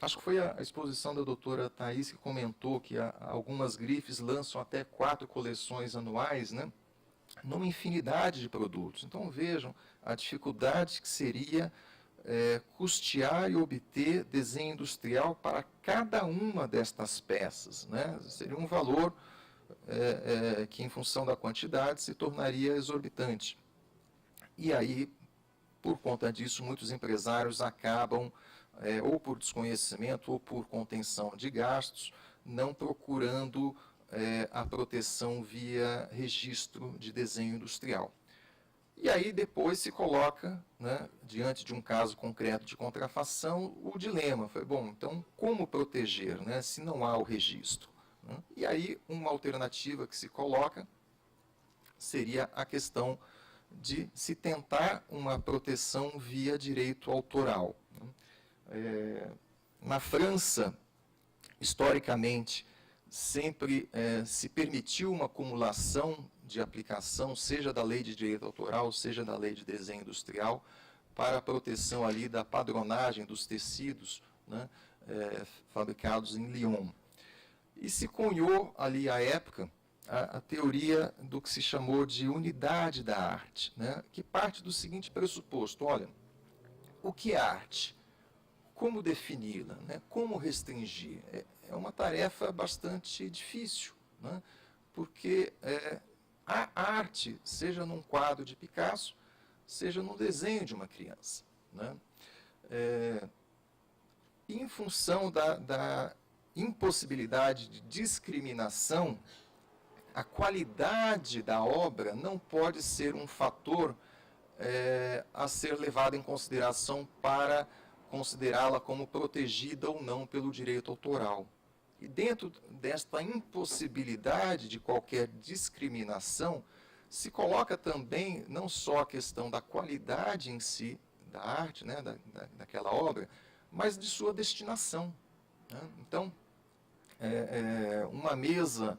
Acho que foi a exposição da doutora Thais que comentou que algumas grifes lançam até 4 coleções anuais, né, numa infinidade de produtos. Então vejam a dificuldade que seria custear e obter desenho industrial para cada uma destas peças, né? Seria um valor que, em função da quantidade, se tornaria exorbitante. E aí, por conta disso, muitos empresários acabam, ou por desconhecimento ou por contenção de gastos, não procurando a proteção via registro de desenho industrial. E aí depois se coloca, né, diante de um caso concreto de contrafação, o dilema. Foi, bom, então como proteger, né, se não há o registro? Né? E aí uma alternativa que se coloca seria a questão de se tentar uma proteção via direito autoral. Na França, historicamente, sempre se permitiu uma acumulação de aplicação, seja da lei de direito autoral, seja da lei de desenho industrial, para a proteção ali da padronagem dos tecidos, né, fabricados em Lyon. E se cunhou ali à época a teoria do que se chamou de unidade da arte, né, que parte do seguinte pressuposto: olha, o que é arte? Como defini-la? Né? Como restringir? É uma tarefa bastante difícil, né? Porque a arte, seja num quadro de Picasso, seja num desenho de uma criança, né? Em função da impossibilidade de discriminação, a qualidade da obra não pode ser um fator a ser levado em consideração para considerá-la como protegida ou não pelo direito autoral. E dentro desta impossibilidade de qualquer discriminação, se coloca também não só a questão da qualidade em si da arte, né, daquela obra, mas de sua destinação, né? Então, uma mesa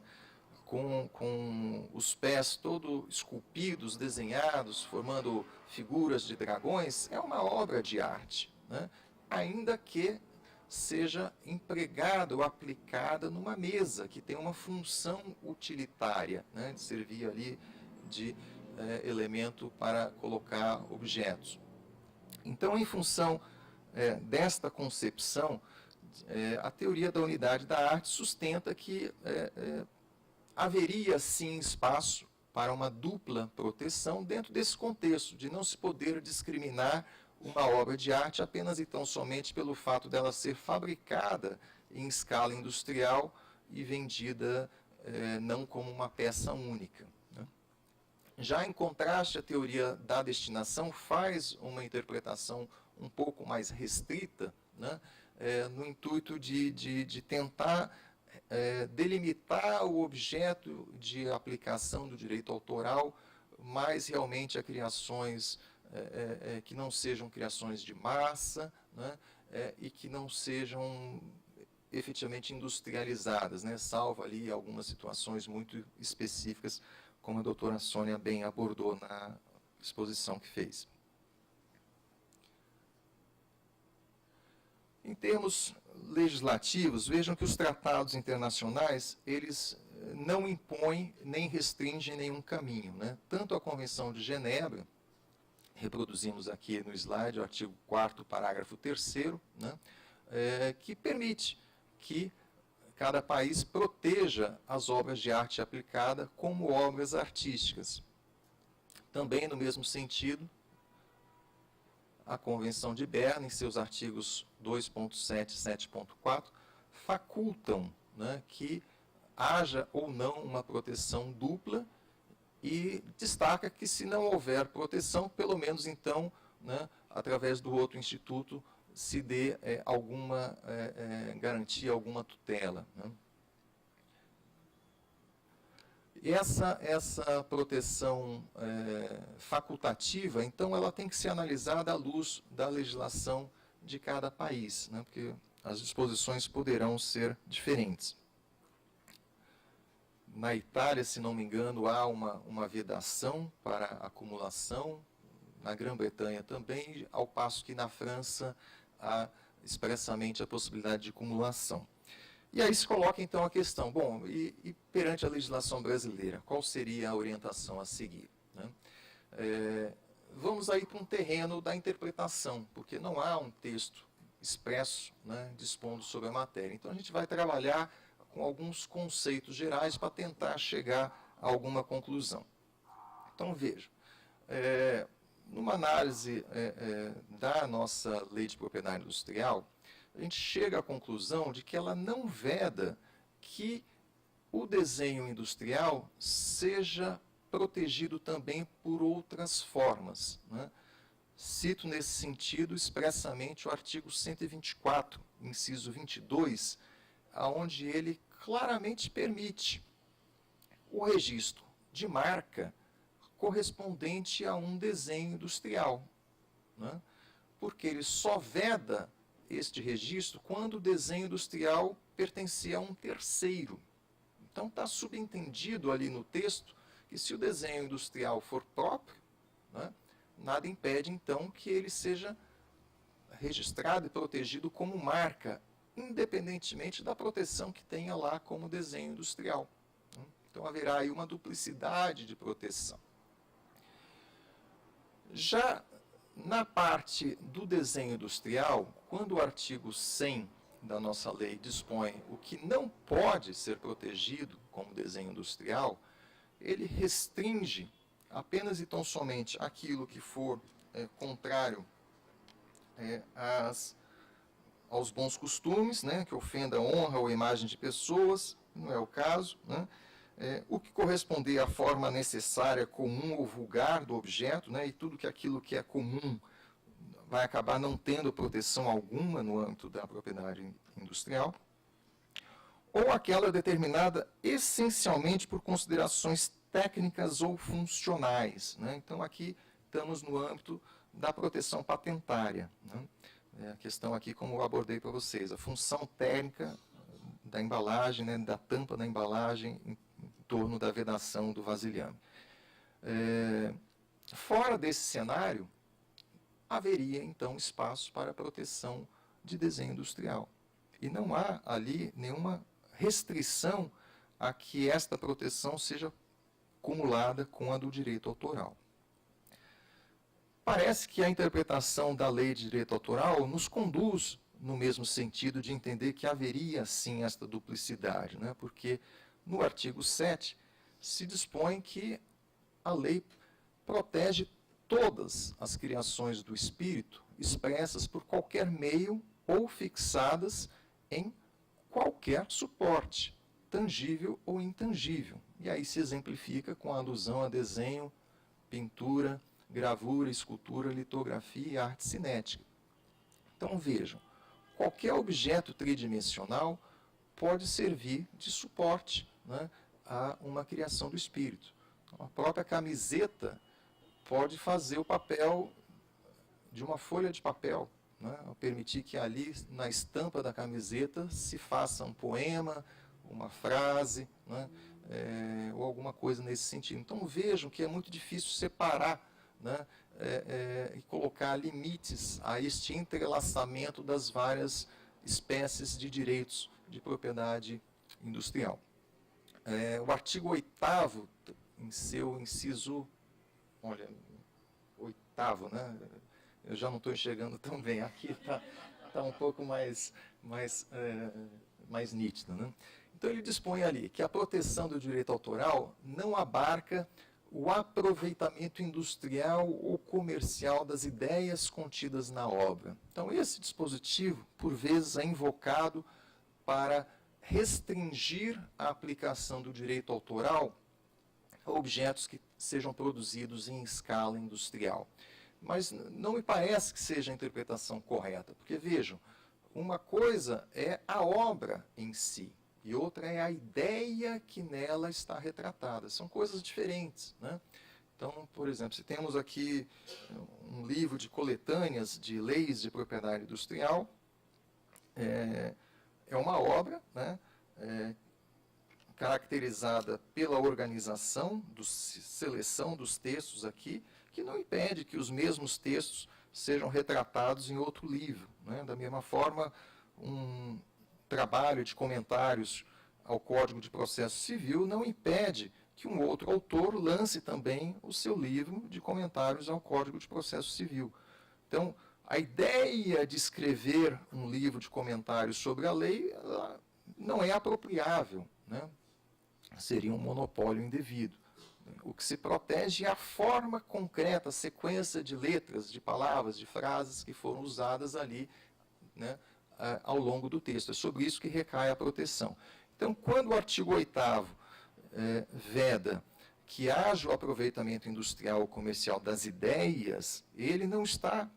com os pés todos esculpidos, desenhados, formando figuras de dragões, é uma obra de arte, né? Ainda que seja empregada ou aplicada numa mesa, que tem uma função utilitária, né, de servir ali de elemento para colocar objetos. Então, em função desta concepção, a teoria da unidade da arte sustenta que haveria, sim, espaço para uma dupla proteção dentro desse contexto, de não se poder discriminar uma obra de arte apenas e tão somente pelo fato dela ser fabricada em escala industrial e vendida não como uma peça única, né? Já em contraste, a teoria da destinação faz uma interpretação um pouco mais restrita, né, no intuito de tentar delimitar o objeto de aplicação do direito autoral, mais realmente a criações que não sejam criações de massa, né, e que não sejam efetivamente industrializadas, né, salvo ali algumas situações muito específicas, como a doutora Sônia bem abordou na exposição que fez. Em termos legislativos, vejam que os tratados internacionais, eles não impõem nem restringem nenhum caminho, né? Tanto a Convenção de Genebra, reproduzimos aqui no slide o artigo 4º, parágrafo 3º, né, que permite que cada país proteja as obras de arte aplicada como obras artísticas. Também, no mesmo sentido, a Convenção de Berna, em seus artigos 2.7 e 7.4, facultam, né, que haja ou não uma proteção dupla, e destaca que, se não houver proteção, pelo menos então, né, através do outro instituto, se dê alguma garantia, alguma tutela, né? E essa proteção facultativa, então, ela tem que ser analisada à luz da legislação de cada país, né, porque as disposições poderão ser diferentes. Na Itália, se não me engano, há uma vedação para acumulação, na Grã-Bretanha também, ao passo que na França há expressamente a possibilidade de acumulação. E aí se coloca então a questão, bom, e perante a legislação brasileira, qual seria a orientação a seguir, né? Vamos aí para um terreno da interpretação, porque não há um texto expresso, né, dispondo sobre a matéria. Então a gente vai trabalhar com alguns conceitos gerais para tentar chegar a alguma conclusão. Então veja, numa análise da nossa lei de propriedade industrial, a gente chega à conclusão de que ela não veda que o desenho industrial seja protegido também por outras formas, né? Cito nesse sentido expressamente o artigo 124, inciso 22, onde ele claramente permite o registro de marca correspondente a um desenho industrial, né? Porque ele só veda este registro quando o desenho industrial pertencia a um terceiro. Então está subentendido ali no texto que se o desenho industrial for próprio, né, nada impede então que ele seja registrado e protegido como marca, independentemente da proteção que tenha lá como desenho industrial. Então haverá aí uma duplicidade de proteção. Já na parte do desenho industrial, quando o artigo 100 da nossa lei dispõe o que não pode ser protegido como desenho industrial, ele restringe apenas e tão somente aquilo que for contrário aos bons costumes, né, que ofenda a honra ou a imagem de pessoas, não é o caso, né? O que corresponder à forma necessária, comum ou vulgar do objeto, né, e tudo aquilo que é comum vai acabar não tendo proteção alguma no âmbito da propriedade industrial, ou aquela determinada essencialmente por considerações técnicas ou funcionais, né? Então aqui estamos no âmbito da proteção patentária, né? A questão aqui, como eu abordei para vocês, a função técnica da embalagem, né, da tampa da embalagem em torno da vedação do vasilhame. Fora desse cenário, haveria então espaço para a proteção de desenho industrial. E não há ali nenhuma restrição a que esta proteção seja cumulada com a do direito autoral. Parece que a interpretação da lei de direito autoral nos conduz no mesmo sentido de entender que haveria sim esta duplicidade, né? Porque no artigo 7 se dispõe que a lei protege todas as criações do espírito expressas por qualquer meio ou fixadas em qualquer suporte, tangível ou intangível. E aí se exemplifica com a alusão a desenho, pintura, gravura, escultura, litografia e arte cinética. Então vejam, qualquer objeto tridimensional pode servir de suporte, né, a uma criação do espírito. A própria camiseta pode fazer o papel de uma folha de papel, né, permitir que ali na estampa da camiseta se faça um poema, uma frase, né, ou alguma coisa nesse sentido. Então vejam que é muito difícil separar, né, e colocar limites a este entrelaçamento das várias espécies de direitos de propriedade industrial. O artigo 8º, em seu inciso, olha, 8º, né? Eu já não estou enxergando tão bem, aqui está um pouco mais nítido, né? Então ele dispõe ali que a proteção do direito autoral não abarca o aproveitamento industrial ou comercial das ideias contidas na obra. Então esse dispositivo, por vezes, é invocado para restringir a aplicação do direito autoral a objetos que sejam produzidos em escala industrial. Mas não me parece que seja a interpretação correta, porque vejam, uma coisa é a obra em si, e outra é a ideia que nela está retratada. São coisas diferentes, né? Então, por exemplo, se temos aqui um livro de coletâneas de leis de propriedade industrial, é uma obra, né, caracterizada pela organização, seleção dos textos aqui, que não impede que os mesmos textos sejam retratados em outro livro, né? Da mesma forma, um trabalho de comentários ao Código de Processo Civil não impede que um outro autor lance também o seu livro de comentários ao Código de Processo Civil. Então, a ideia de escrever um livro de comentários sobre a lei não é apropriável, né? Seria um monopólio indevido. O que se protege é a forma concreta, a sequência de letras, de palavras, de frases que foram usadas ali, né, ao longo do texto. É sobre isso que recai a proteção. Então, quando o artigo 8º veda que haja o aproveitamento industrial ou comercial das ideias, ele não está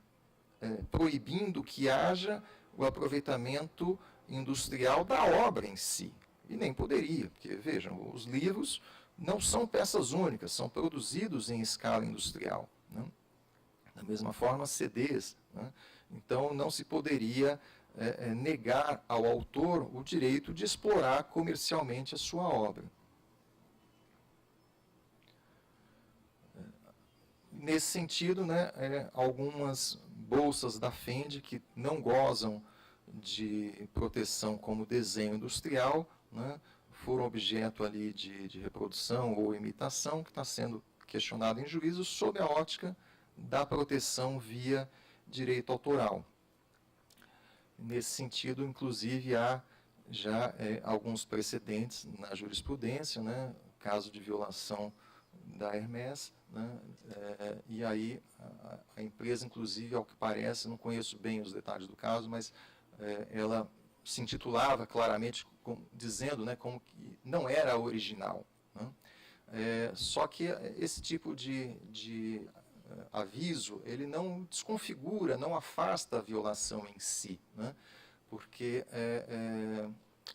proibindo que haja o aproveitamento industrial da obra em si. E nem poderia, porque, vejam, os livros não são peças únicas, são produzidos em escala industrial, né? Da mesma forma, CDs, né? Então, não se poderia negar ao autor o direito de explorar comercialmente a sua obra. Nesse sentido, né, algumas bolsas da FEND que não gozam de proteção como desenho industrial, né, foram objeto ali de reprodução ou imitação, que está sendo questionado em juízo sob a ótica da proteção via direito autoral. Nesse sentido, inclusive, há já alguns precedentes na jurisprudência, né, caso de violação da Hermès, né, e aí a empresa, inclusive, ao que parece, não conheço bem os detalhes do caso, mas ela se intitulava claramente dizendo, né, como que não era original, né? Só que esse tipo de aviso, ele não desconfigura, não afasta a violação em si, né? Porque,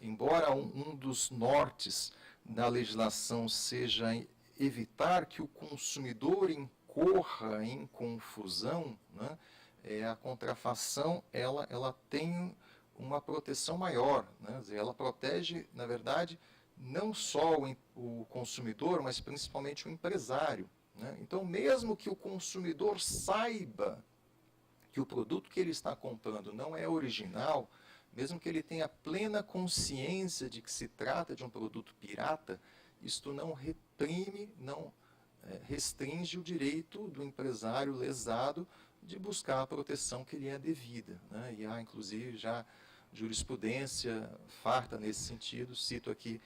embora um dos nortes da legislação seja evitar que o consumidor incorra em confusão, né, a contrafação ela tem uma proteção maior, né? Ela protege, na verdade, não só o consumidor, mas principalmente o empresário, né? Então, mesmo que o consumidor saiba que o produto que ele está comprando não é original, mesmo que ele tenha plena consciência de que se trata de um produto pirata, isto não reprime, não restringe o direito do empresário lesado de buscar a proteção que lhe é devida, né? E há, inclusive, já jurisprudência farta nesse sentido. Cito aqui,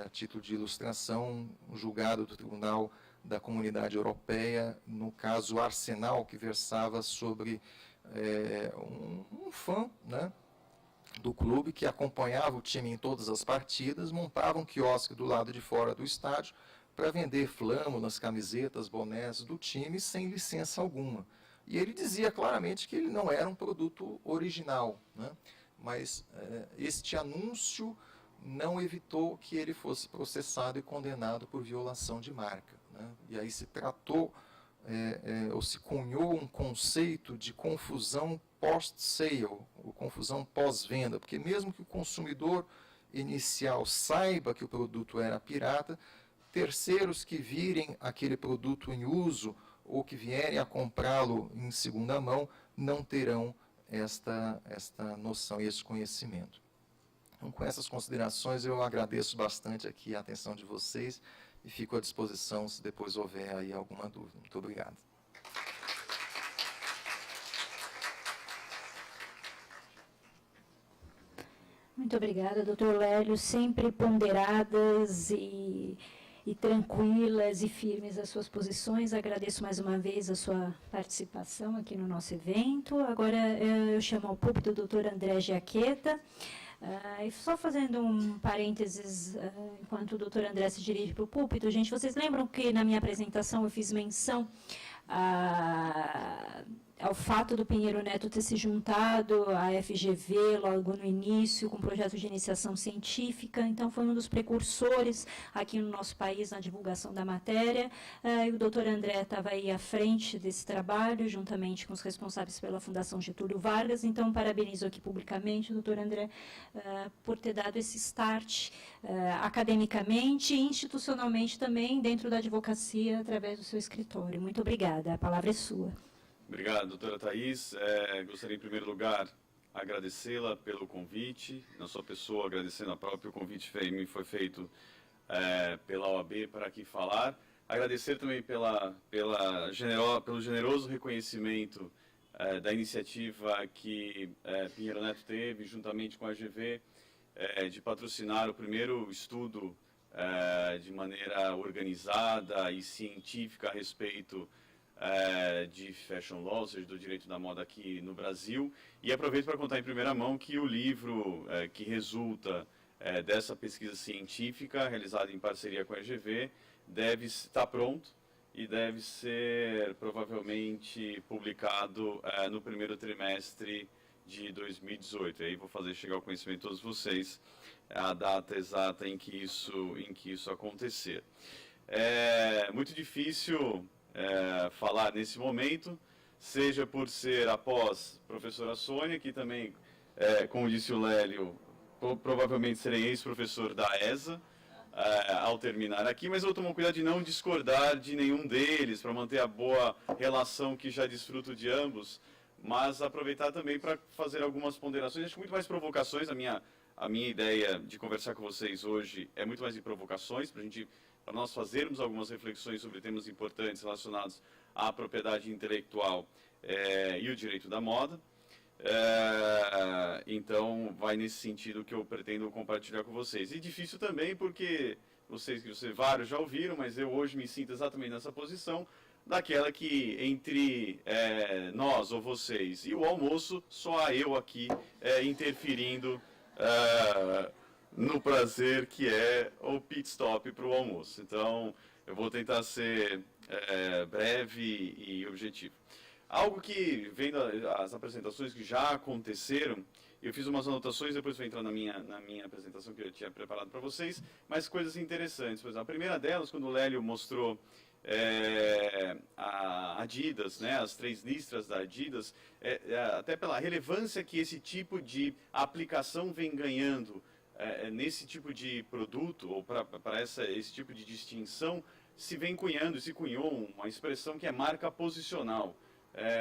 a título de ilustração, um julgado do Tribunal da Comunidade Europeia, no caso Arsenal, que versava sobre um fã, né, do clube que acompanhava o time em todas as partidas, montava um quiosque do lado de fora do estádio para vender flâmulas, camisetas, bonés do time sem licença alguma. E ele dizia claramente que ele não era um produto original, né? Mas este anúncio não evitou que ele fosse processado e condenado por violação de marca, né? E aí se tratou, ou se cunhou um conceito de confusão post-sale, ou confusão pós-venda, porque mesmo que o consumidor inicial saiba que o produto era pirata, terceiros que virem aquele produto em uso ou que vierem a comprá-lo em segunda mão não terão esta noção e esse conhecimento. Então, com essas considerações, eu agradeço bastante aqui a atenção de vocês e fico à disposição se depois houver aí alguma dúvida. Muito obrigado. Muito obrigada, doutor Lélio, sempre ponderadas e tranquilas e firmes as suas posições. Agradeço mais uma vez a sua participação aqui no nosso evento. Agora eu chamo ao púlpito o doutor André Giaqueta. E só fazendo um parênteses, enquanto o doutor André se dirige para o púlpito, gente, vocês lembram que na minha apresentação eu fiz menção ao fato do Pinheiro Neto ter se juntado à FGV logo no início, com um projeto de iniciação científica, então foi um dos precursores aqui no nosso país na divulgação da matéria, e o doutor André estava aí à frente desse trabalho, juntamente com os responsáveis pela Fundação Getúlio Vargas, então parabenizo aqui publicamente o doutor André por ter dado esse start academicamente e institucionalmente também dentro da advocacia através do seu escritório. Muito obrigada, a palavra é sua. Obrigado, doutora Thaís. Gostaria, em primeiro lugar, agradecê-la pelo convite, na sua pessoa, agradecendo a própria, o convite me foi feito pela OAB para aqui falar. Agradecer também pelo generoso reconhecimento da iniciativa que Pinheiro Neto teve, juntamente com a AGV, de patrocinar o primeiro estudo de maneira organizada e científica a respeito de fashion law, ou seja, do direito da moda aqui no Brasil. E aproveito para contar em primeira mão que o livro que resulta dessa pesquisa científica, realizada em parceria com a EGV, deve estar pronto e deve ser provavelmente publicado no primeiro trimestre de 2018. E aí vou fazer chegar ao conhecimento de todos vocês a data exata em que isso acontecer. É muito difícil falar nesse momento, seja por ser após a professora Sônia, que também, como disse o Lélio, provavelmente serei ex-professor da ESA ao terminar aqui, mas eu vou tomar cuidado de não discordar de nenhum deles, para manter a boa relação que já desfruto de ambos, mas aproveitar também para fazer algumas ponderações, acho que muito mais provocações. A minha ideia de conversar com vocês hoje é muito mais de provocações, para nós fazermos algumas reflexões sobre temas importantes relacionados à propriedade intelectual e o direito da moda. Então, vai nesse sentido que eu pretendo compartilhar com vocês. E difícil também porque vários já ouviram, mas eu hoje me sinto exatamente nessa posição, daquela que entre nós ou vocês e o almoço, só há eu aqui interferindo no prazer que é o pit stop para o almoço. Então, eu vou tentar ser breve e objetivo. Algo que, vendo as apresentações que já aconteceram, eu fiz umas anotações, depois vou entrar na minha apresentação que eu tinha preparado para vocês, mas coisas interessantes. Por exemplo, a primeira delas, quando o Lélio mostrou a Adidas, né, as 3 listras da Adidas, até pela relevância que esse tipo de aplicação vem ganhando nesse tipo de produto, ou para esse tipo de distinção, se cunhou uma expressão que é marca posicional.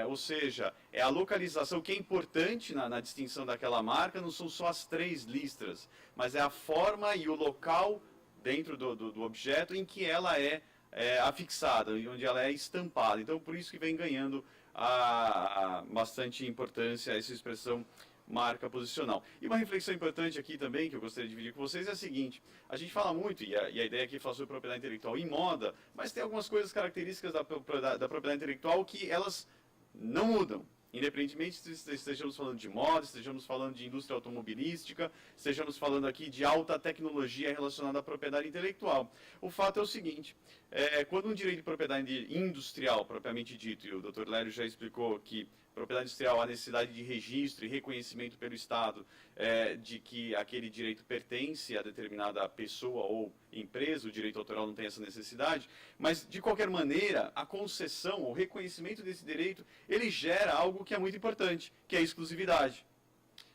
Ou seja, é a localização que é importante na distinção daquela marca, não são só as 3 listras, mas é a forma e o local dentro do objeto em que ela é afixada, onde ela é estampada. Então, por isso que vem ganhando bastante importância essa expressão marca posicional. E uma reflexão importante aqui também, que eu gostaria de dividir com vocês, é a seguinte: a gente fala muito, e a ideia aqui é falar sobre propriedade intelectual em moda, mas tem algumas coisas características da propriedade intelectual que elas não mudam, independentemente se estejamos falando de moda, estejamos falando de indústria automobilística, estejamos falando aqui de alta tecnologia relacionada à propriedade intelectual. O fato é o seguinte: quando um direito de propriedade industrial, propriamente dito, e o Dr. Lélio já explicou que propriedade industrial há necessidade de registro e reconhecimento pelo Estado de que aquele direito pertence a determinada pessoa ou empresa, o direito autoral não tem essa necessidade, mas, de qualquer maneira, a concessão, o reconhecimento desse direito, ele gera algo que é muito importante, que é a exclusividade.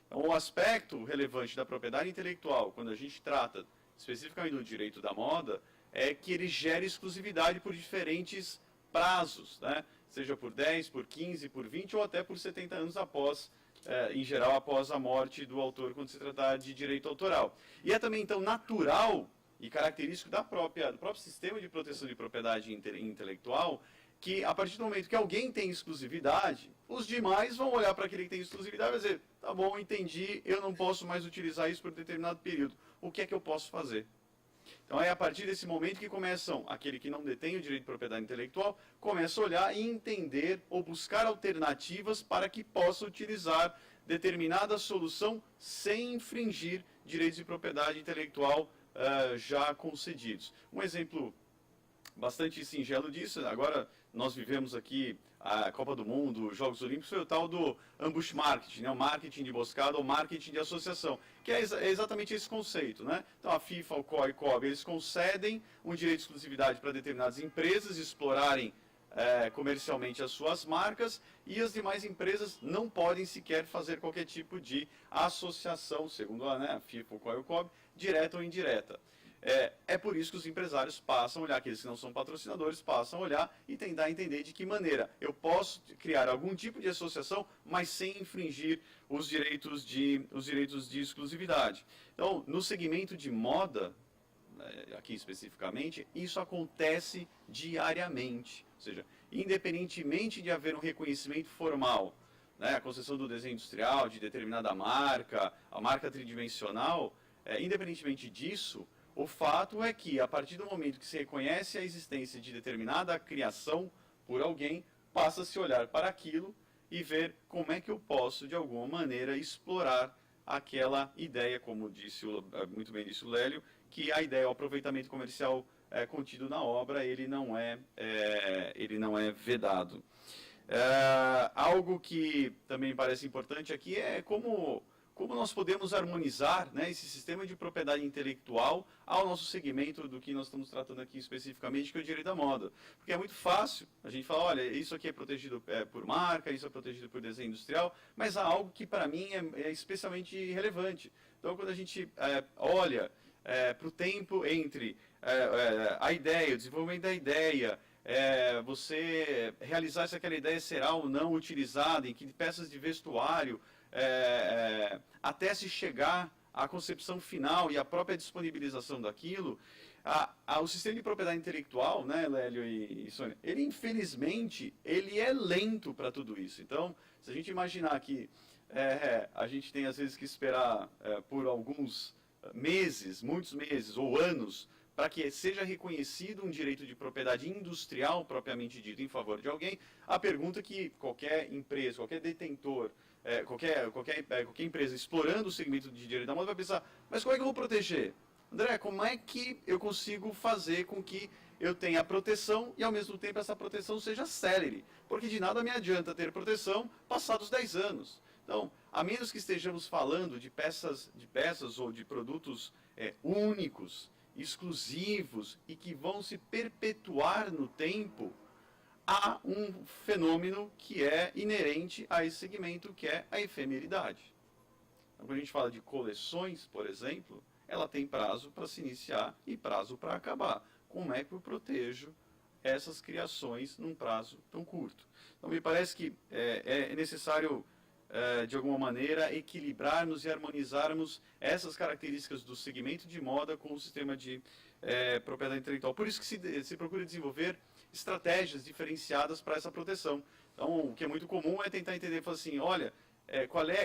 Então, o aspecto relevante da propriedade intelectual, quando a gente trata especificamente do direito da moda, é que ele gera exclusividade por diferentes prazos, né? Seja por 10, por 15, por 20 ou até por 70 anos após, em geral, após a morte do autor, quando se tratar de direito autoral. E é também, então, natural e característico do próprio sistema de proteção de propriedade intelectual que, a partir do momento que alguém tem exclusividade, os demais vão olhar para aquele que tem exclusividade e vai dizer: tá bom, entendi, eu não posso mais utilizar isso por determinado período. O que é que eu posso fazer? Então é a partir desse momento que aquele que não detém o direito de propriedade intelectual, começa a olhar e entender ou buscar alternativas para que possa utilizar determinada solução sem infringir direitos de propriedade intelectual já concedidos. Um exemplo bastante singelo disso: agora nós vivemos aqui a Copa do Mundo, os Jogos Olímpicos, foi o tal do ambush marketing, né? O marketing de emboscada ou marketing de associação, que é exatamente esse conceito, né? Então a FIFA, o COI e o COB, eles concedem um direito de exclusividade para determinadas empresas explorarem comercialmente as suas marcas, e as demais empresas não podem sequer fazer qualquer tipo de associação, segundo a FIFA, o COI e o COB, direta ou indireta. É por isso que os empresários passam a olhar, aqueles que não são patrocinadores passam a olhar e tentar entender de que maneira eu posso criar algum tipo de associação, mas sem infringir os direitos de exclusividade. Então, no segmento de moda, aqui especificamente, isso acontece diariamente. Ou seja, independentemente de haver um reconhecimento formal, né, a concessão do desenho industrial de determinada marca, a marca tridimensional, independentemente disso, o fato é que, a partir do momento que se reconhece a existência de determinada criação por alguém, passa a se olhar para aquilo e ver como é que eu posso, de alguma maneira, explorar aquela ideia, como muito bem disse o Lélio, que a ideia, o aproveitamento comercial contido na obra, ele não é vedado. Algo que também parece importante aqui é como nós podemos harmonizar, né, esse sistema de propriedade intelectual ao nosso segmento do que nós estamos tratando aqui especificamente, que é o direito da moda. Porque é muito fácil a gente falar, olha, isso aqui é protegido por marca, isso é protegido por desenho industrial, mas há algo que para mim é especialmente relevante. Então, quando a gente olha para o tempo entre a ideia, o desenvolvimento da ideia, você realizar se aquela ideia será ou não utilizada, em que peças de vestuário, até se chegar à concepção final e à própria disponibilização daquilo, o sistema de propriedade intelectual, né, Lélio e Sônia, ele infelizmente ele é lento para tudo isso. Então, se a gente imaginar que a gente tem às vezes que esperar por alguns meses, muitos meses ou anos, para que seja reconhecido um direito de propriedade industrial propriamente dito em favor de alguém, a pergunta que qualquer empresa, qualquer detentor, qualquer empresa explorando o segmento de direito da moda vai pensar, mas como é que eu vou proteger? André, como é que eu consigo fazer com que eu tenha proteção e ao mesmo tempo essa proteção seja célere? Porque de nada me adianta ter proteção passados 10 anos. Então, a menos que estejamos falando de peças ou de produtos únicos, exclusivos e que vão se perpetuar no tempo, há um fenômeno que é inerente a esse segmento, que é a efemeridade. Então, quando a gente fala de coleções, por exemplo, ela tem prazo para se iniciar e prazo para acabar. Como é que eu protejo essas criações num prazo tão curto? Então, me parece que é necessário, de alguma maneira, equilibrarmos e harmonizarmos essas características do segmento de moda com o sistema de propriedade intelectual. Por isso que se procura desenvolver estratégias diferenciadas para essa proteção. Então, o que é muito comum é tentar entender, falar assim, olha,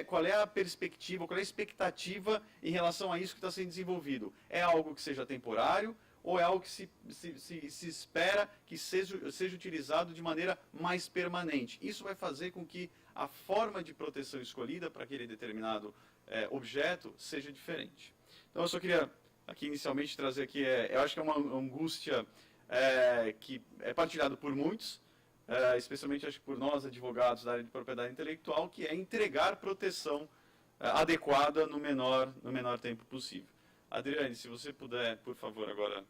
qual é a perspectiva, qual é a expectativa em relação a isso que está sendo desenvolvido? É algo que seja temporário ou é algo que se espera que seja utilizado de maneira mais permanente? Isso vai fazer com que a forma de proteção escolhida para aquele determinado objeto seja diferente. Então, eu só queria aqui inicialmente trazer aqui, eu acho que é uma angústia que é partilhado por muitos, especialmente acho que por nós, advogados da área de propriedade intelectual, que é entregar proteção adequada no menor tempo possível. Adriane, se você puder, por favor, agora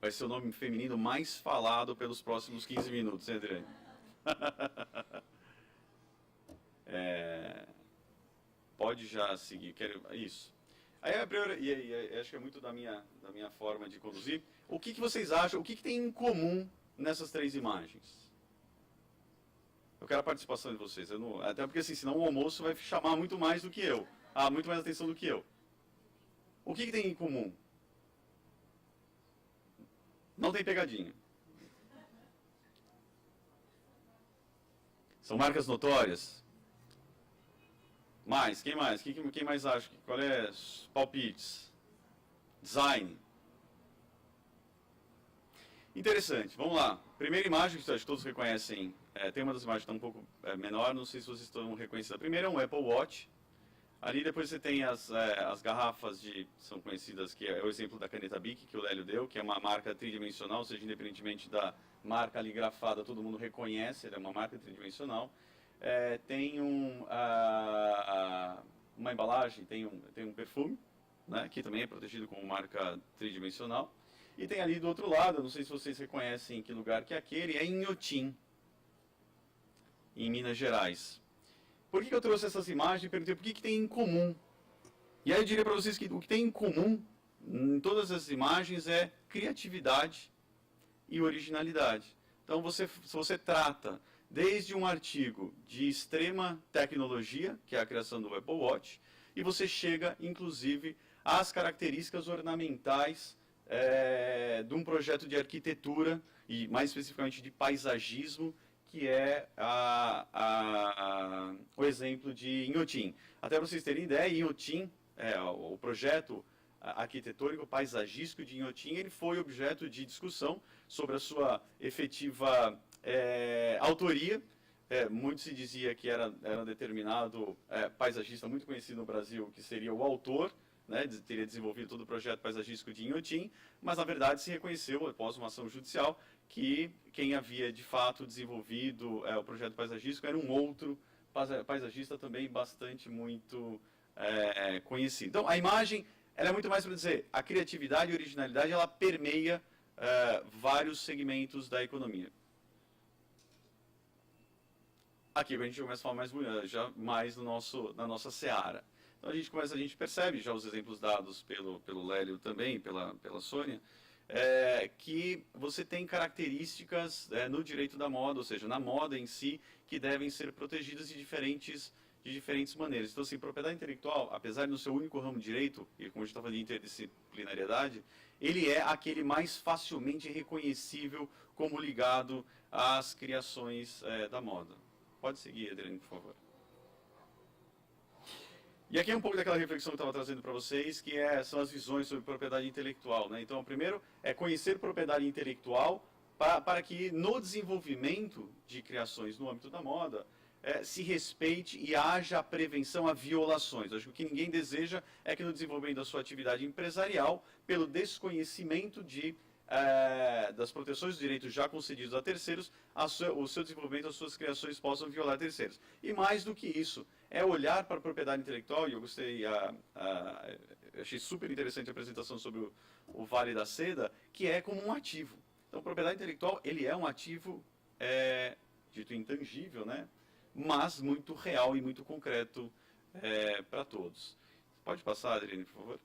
vai ser o nome feminino mais falado pelos próximos 15 minutos, hein, Adriane? Pode já seguir, isso. Aí a primeira, e acho que é muito da minha forma de conduzir, o que vocês acham, o que tem em comum nessas três imagens? Eu quero a participação de vocês, até porque assim, senão o almoço vai chamar muito mais do que eu, muito mais atenção do que eu. O que tem em comum? Não tem pegadinha. São marcas notórias? Mais, quem mais? Quem mais acha? Qual é os palpites? Design. Interessante, vamos lá. Primeira imagem que acho que todos reconhecem, tem uma das imagens que está um pouco menor, não sei se vocês estão reconhecendo. A primeira é um Apple Watch. Ali depois você tem as garrafas são conhecidas, que é o exemplo da caneta Bic que o Lélio deu, que é uma marca tridimensional, ou seja, independentemente marca ali grafada, todo mundo reconhece, ela é uma marca tridimensional. Tem uma embalagem, tem um perfume, né, que também é protegido como marca tridimensional. E tem ali do outro lado, não sei se vocês reconhecem que lugar que é aquele, é em Inhotim, em Minas Gerais. Por que eu trouxe essas imagens e perguntei por que tem em comum? E aí eu diria para vocês que o que tem em comum em todas as imagens é criatividade e originalidade. Então, se você trata desde um artigo de extrema tecnologia, que é a criação do Apple Watch, e você chega, inclusive, às características ornamentais de um projeto de arquitetura, e mais especificamente de paisagismo, que é o exemplo de Inhotim. Até para vocês terem ideia, Inhotim, o projeto arquitetônico paisagístico de Inhotim, ele foi objeto de discussão sobre a sua efetiva autoria. Muito se dizia que era um determinado paisagista muito conhecido no Brasil, que seria o autor, né, teria desenvolvido todo o projeto paisagístico de Inhotim, mas na verdade se reconheceu, após uma ação judicial, que quem havia de fato desenvolvido o projeto paisagístico era um outro paisagista também bastante muito conhecido. Então a imagem, ela é muito mais para dizer, a criatividade e a originalidade, ela permeia vários segmentos da economia. Aqui a gente começa a falar mais na nossa seara. Então a gente percebe, já os exemplos dados pelo Lélio também, pela Sônia, que você tem características no direito da moda, ou seja, na moda em si, que devem ser protegidas de diferentes maneiras. Então, assim, propriedade intelectual, apesar de no seu único ramo de direito, e como a gente está falando de interdisciplinariedade, ele é aquele mais facilmente reconhecível como ligado às criações da moda. Pode seguir, Adriane, por favor. E aqui é um pouco daquela reflexão que eu estava trazendo para vocês, que são as visões sobre propriedade intelectual, né? Então, o primeiro é conhecer propriedade intelectual para que no desenvolvimento de criações no âmbito da moda se respeite e haja prevenção a violações. Acho que o que ninguém deseja é que no desenvolvimento da sua atividade empresarial, pelo desconhecimento das proteções dos direitos já concedidos a terceiros, o seu desenvolvimento, as suas criações possam violar terceiros. E mais do que isso, é olhar para a propriedade intelectual, e eu gostei, achei super interessante a apresentação sobre o Vale da Seda, que é como um ativo. Então, a propriedade intelectual, ele é um ativo, dito intangível, né? Mas muito real e muito concreto para todos. Pode passar, Adriane, por favor?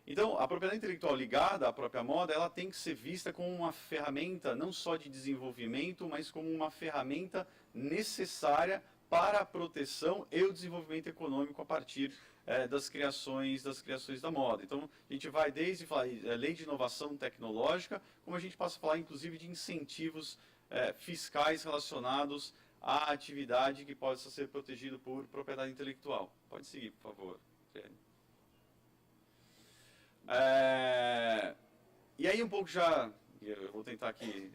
Então, a propriedade intelectual ligada à própria moda, ela tem que ser vista como uma ferramenta não só de desenvolvimento, mas como uma ferramenta necessária para a proteção e o desenvolvimento econômico a partir das criações da moda. Então, a gente vai desde falar lei de inovação tecnológica, como a gente passa a falar, inclusive, de incentivos fiscais relacionados à atividade que possa ser protegida por propriedade intelectual. Pode seguir, por favor. E aí um pouco já, eu vou tentar aqui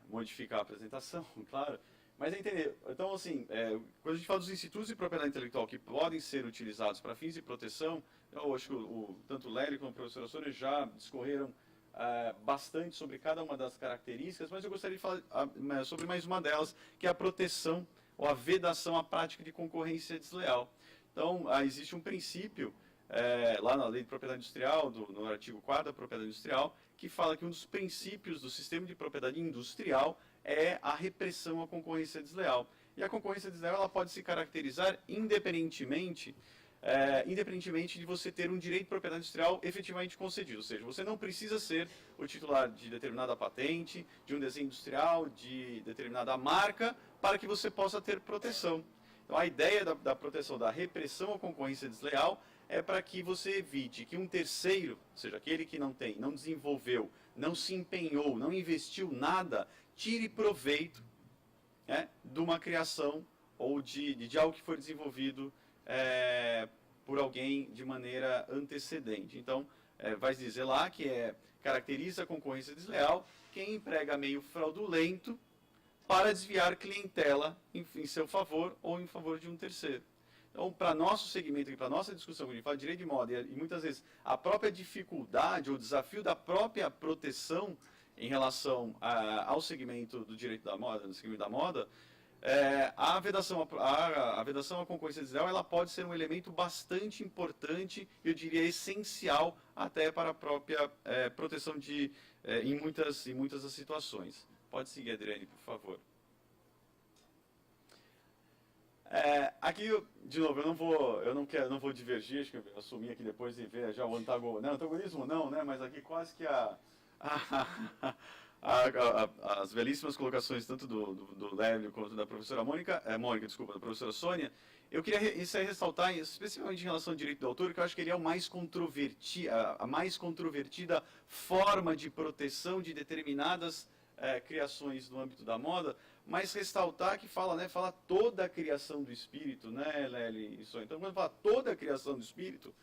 modificar a apresentação, claro, mas é entender. Então, assim, quando a gente fala dos institutos de propriedade intelectual que podem ser utilizados para fins de proteção, eu acho que tanto o Lélio como a professora Sônia já discorreram bastante sobre cada uma das características, mas eu gostaria de falar sobre mais uma delas, que é a proteção ou a vedação à prática de concorrência desleal. Então, existe um princípio lá na Lei de Propriedade Industrial, no artigo 4º da Propriedade Industrial, que fala que um dos princípios do sistema de propriedade industrial é a repressão à concorrência desleal. E a concorrência desleal ela pode se caracterizar independentemente de você ter um direito de propriedade industrial efetivamente concedido. Ou seja, você não precisa ser o titular de determinada patente, de um desenho industrial, de determinada marca, para que você possa ter proteção. Então, a ideia da proteção, da repressão à concorrência desleal, é para que você evite que um terceiro, ou seja, aquele que não desenvolveu, não se empenhou, não investiu nada, tire proveito de uma criação ou de algo que foi desenvolvido por alguém de maneira antecedente. Então, vai dizer lá que caracteriza a concorrência desleal quem emprega meio fraudulento para desviar clientela em seu favor ou em favor de um terceiro. Então, para nosso segmento e para nossa discussão, quando a gente fala de direito de moda, e muitas vezes a própria dificuldade ou desafio da própria proteção em relação ao segmento do direito da moda, no segmento da moda, a vedação à concorrência desleal, ela pode ser um elemento bastante importante, eu diria essencial, até para a própria proteção em muitas das situações. Pode seguir, Adriane, por favor. Aqui, de novo, eu não vou divergir, acho que eu assumi aqui depois de ver já o antagonismo não, né? Mas aqui quase que as belíssimas colocações tanto do Lélio quanto da professora da professora Sônia, eu queria ressaltar, especificamente em relação ao direito do autor, que eu acho que ele é a mais controvertida forma de proteção de determinadas criações no âmbito da moda, mas ressaltar que fala toda a criação do espírito, né, Lélio e Sônia? Então, quando fala toda a criação do espírito,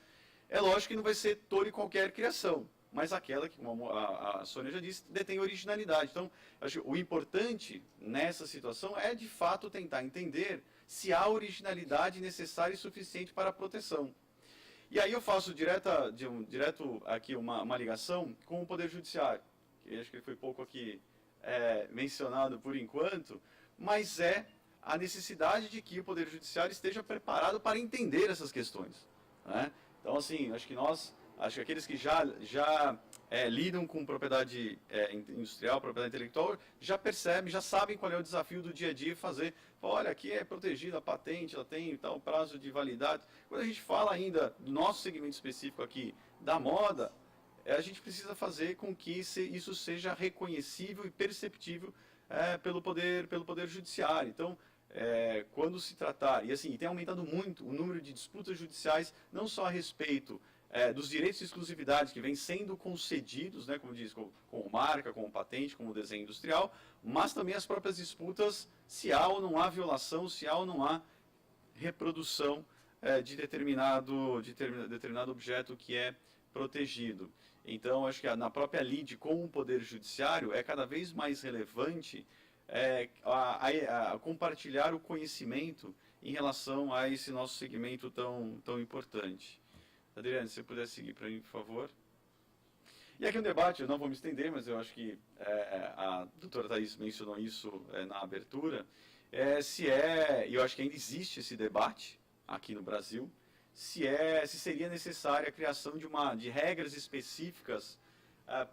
é lógico que não vai ser toda e qualquer criação, mas aquela que, como a Sônia já disse, detém originalidade. Então, acho que o importante nessa situação é, de fato, tentar entender se há originalidade necessária e suficiente para a proteção. E aí eu faço direto aqui uma ligação com o Poder Judiciário, que acho que ele foi pouco aqui mencionado por enquanto, mas é a necessidade de que o Poder Judiciário esteja preparado para entender essas questões, né? Então, assim, acho que aqueles que já lidam com propriedade industrial, propriedade intelectual, já percebem, já sabem qual é o desafio do dia a dia fazer. Olha, aqui é protegida a patente, ela tem tal prazo de validade. Quando a gente fala ainda do nosso segmento específico aqui, da moda, a gente precisa fazer com que isso seja reconhecível e perceptível pelo poder Judiciário. Então, quando se tratar, e assim, tem aumentado muito o número de disputas judiciais, não só a respeito dos direitos de exclusividade que vêm sendo concedidos, né, como diz, como marca, como patente, como desenho industrial, mas também as próprias disputas se há ou não há violação, se há ou não há reprodução de determinado objeto que é protegido. Então, acho que na própria lide com o Poder Judiciário é cada vez mais relevante a compartilhar o conhecimento em relação a esse nosso segmento tão importante. Adriane, se você puder seguir para mim, por favor. E aqui um debate, eu não vou me estender, mas eu acho que a doutora Thaís mencionou isso na abertura, e eu acho que ainda existe esse debate aqui no Brasil, se seria necessária a criação de regras específicas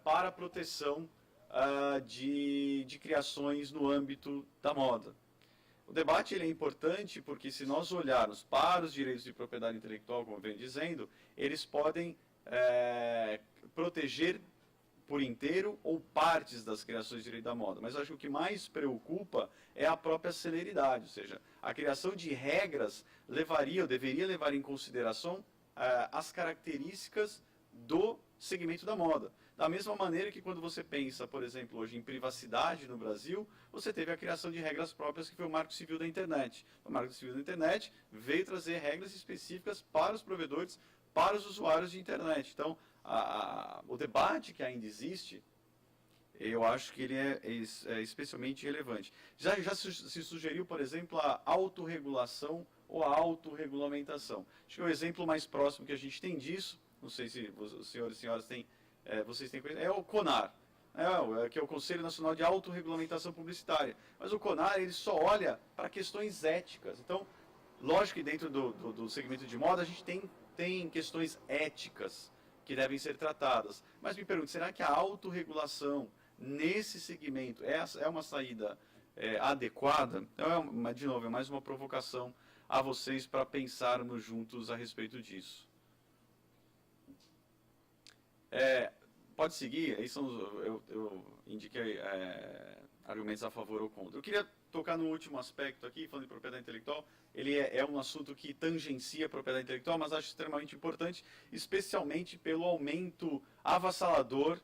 para a proteção de criações no âmbito da moda. O debate ele é importante porque, se nós olharmos para os direitos de propriedade intelectual, como eu venho dizendo, eles podem proteger por inteiro ou partes das criações de direito da moda. Mas eu acho que o que mais preocupa é a própria celeridade, ou seja, a criação de regras deveria levar em consideração as características do segmento da moda. Da mesma maneira que quando você pensa, por exemplo, hoje em privacidade no Brasil, você teve a criação de regras próprias que foi o Marco Civil da Internet. O Marco Civil da Internet veio trazer regras específicas para os provedores, para os usuários de internet. Então, o debate que ainda existe, eu acho que ele é especialmente relevante. Já se sugeriu, por exemplo, a autorregulação ou a autorregulamentação. Acho que o exemplo mais próximo que a gente tem disso, não sei se os senhores e senhoras vocês têm conhecimento, é o CONAR, que é o Conselho Nacional de Autorregulamentação Publicitária. Mas o CONAR ele só olha para questões éticas. Então, lógico que dentro do segmento de moda a gente tem questões éticas que devem ser tratadas. Mas me pergunto, será que a autorregulação nesse segmento é uma saída adequada? Então, de novo, é mais uma provocação a vocês para pensarmos juntos a respeito disso. Pode seguir, aí eu indiquei argumentos a favor ou contra. Eu queria tocar no último aspecto aqui, falando de propriedade intelectual. Ele é um assunto que tangencia a propriedade intelectual, mas acho extremamente importante, especialmente pelo aumento avassalador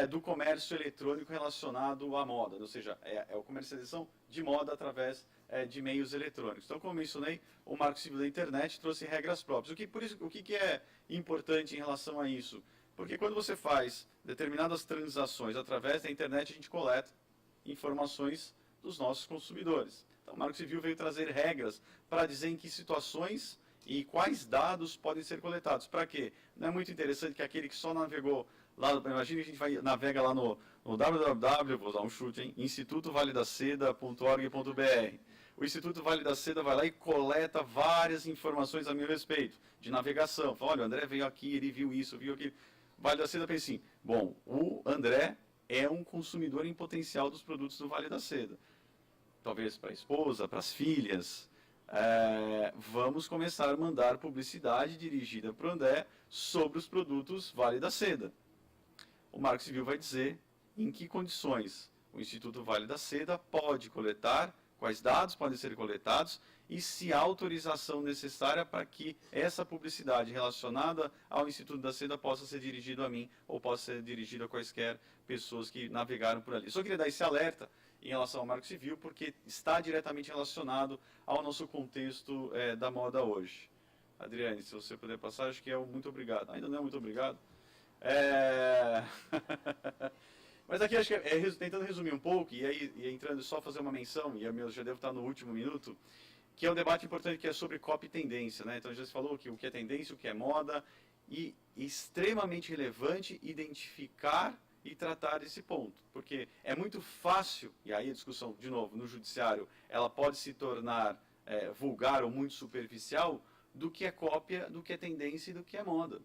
do comércio eletrônico relacionado à moda, ou seja, a comercialização de moda através de meios eletrônicos. Então, como mencionei, o Marco Civil da Internet trouxe regras próprias. O que é importante em relação a isso? Porque quando você faz determinadas transações através da internet, a gente coleta informações dos nossos consumidores. Então, o Marco Civil veio trazer regras para dizer em que situações e quais dados podem ser coletados. Para quê? Não é muito interessante que aquele que só navegou imagina que a gente navega lá no www, vou usar um chute, hein, institutovalidaceda.org.br. O Instituto Vale da Seda vai lá e coleta várias informações a meu respeito, de navegação. Fala, olha, o André veio aqui, ele viu isso, viu aquilo. Vale da Seda pensa assim, bom, o André é um consumidor em potencial dos produtos do Vale da Seda. Talvez para a esposa, para as filhas. Vamos começar a mandar publicidade dirigida para o André sobre os produtos Vale da Seda. O Marco Civil vai dizer em que condições o Instituto Vale da Seda pode coletar, quais dados podem ser coletados e se há autorização necessária para que essa publicidade relacionada ao Instituto da Seda possa ser dirigida a mim ou possa ser dirigida a quaisquer pessoas que navegaram por ali. Só queria dar esse alerta em relação ao Marco Civil, porque está diretamente relacionado ao nosso contexto da moda hoje. Adriane, se você puder passar, acho que é muito obrigado. Ainda não é muito obrigado. Mas aqui acho que tentando resumir um pouco, e aí entrando só fazer uma menção, e eu já devo estar no último minuto, que é um debate importante que é sobre copy e tendência, né? Então já se falou que o que é tendência, o que é moda, e extremamente relevante identificar e tratar desse ponto, porque é muito fácil, e aí a discussão, de novo, no judiciário, ela pode se tornar vulgar ou muito superficial do que é cópia, do que é tendência e do que é moda.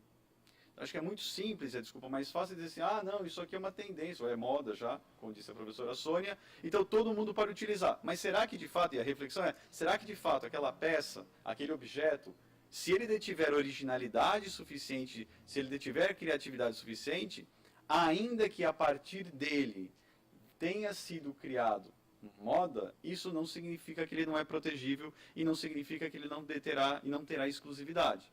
Acho que é muito simples, mais fácil dizer assim, ah, não, isso aqui é uma tendência, ou é moda já, como disse a professora Sônia, então todo mundo pode utilizar. Mas será que de fato, e a reflexão é, será que de fato aquela peça, aquele objeto, se ele detiver originalidade suficiente, se ele detiver criatividade suficiente, ainda que a partir dele tenha sido criado moda, isso não significa que ele não é protegível e não significa que ele não deterá e não terá exclusividade.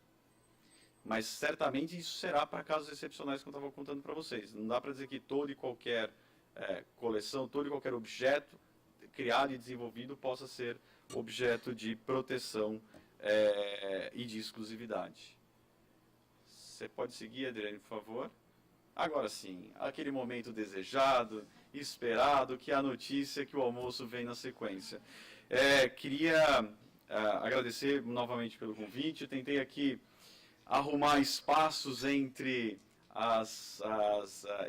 Mas certamente isso será para casos excepcionais que eu estava contando para vocês. Não dá para dizer que toda e qualquer coleção, todo e qualquer objeto criado e desenvolvido possa ser objeto de proteção e de exclusividade. Você pode seguir, Adriane, por favor? Agora sim, aquele momento desejado, esperado, que é a notícia que o almoço vem na sequência. Queria agradecer novamente pelo convite. Eu tentei aqui arrumar espaços entre as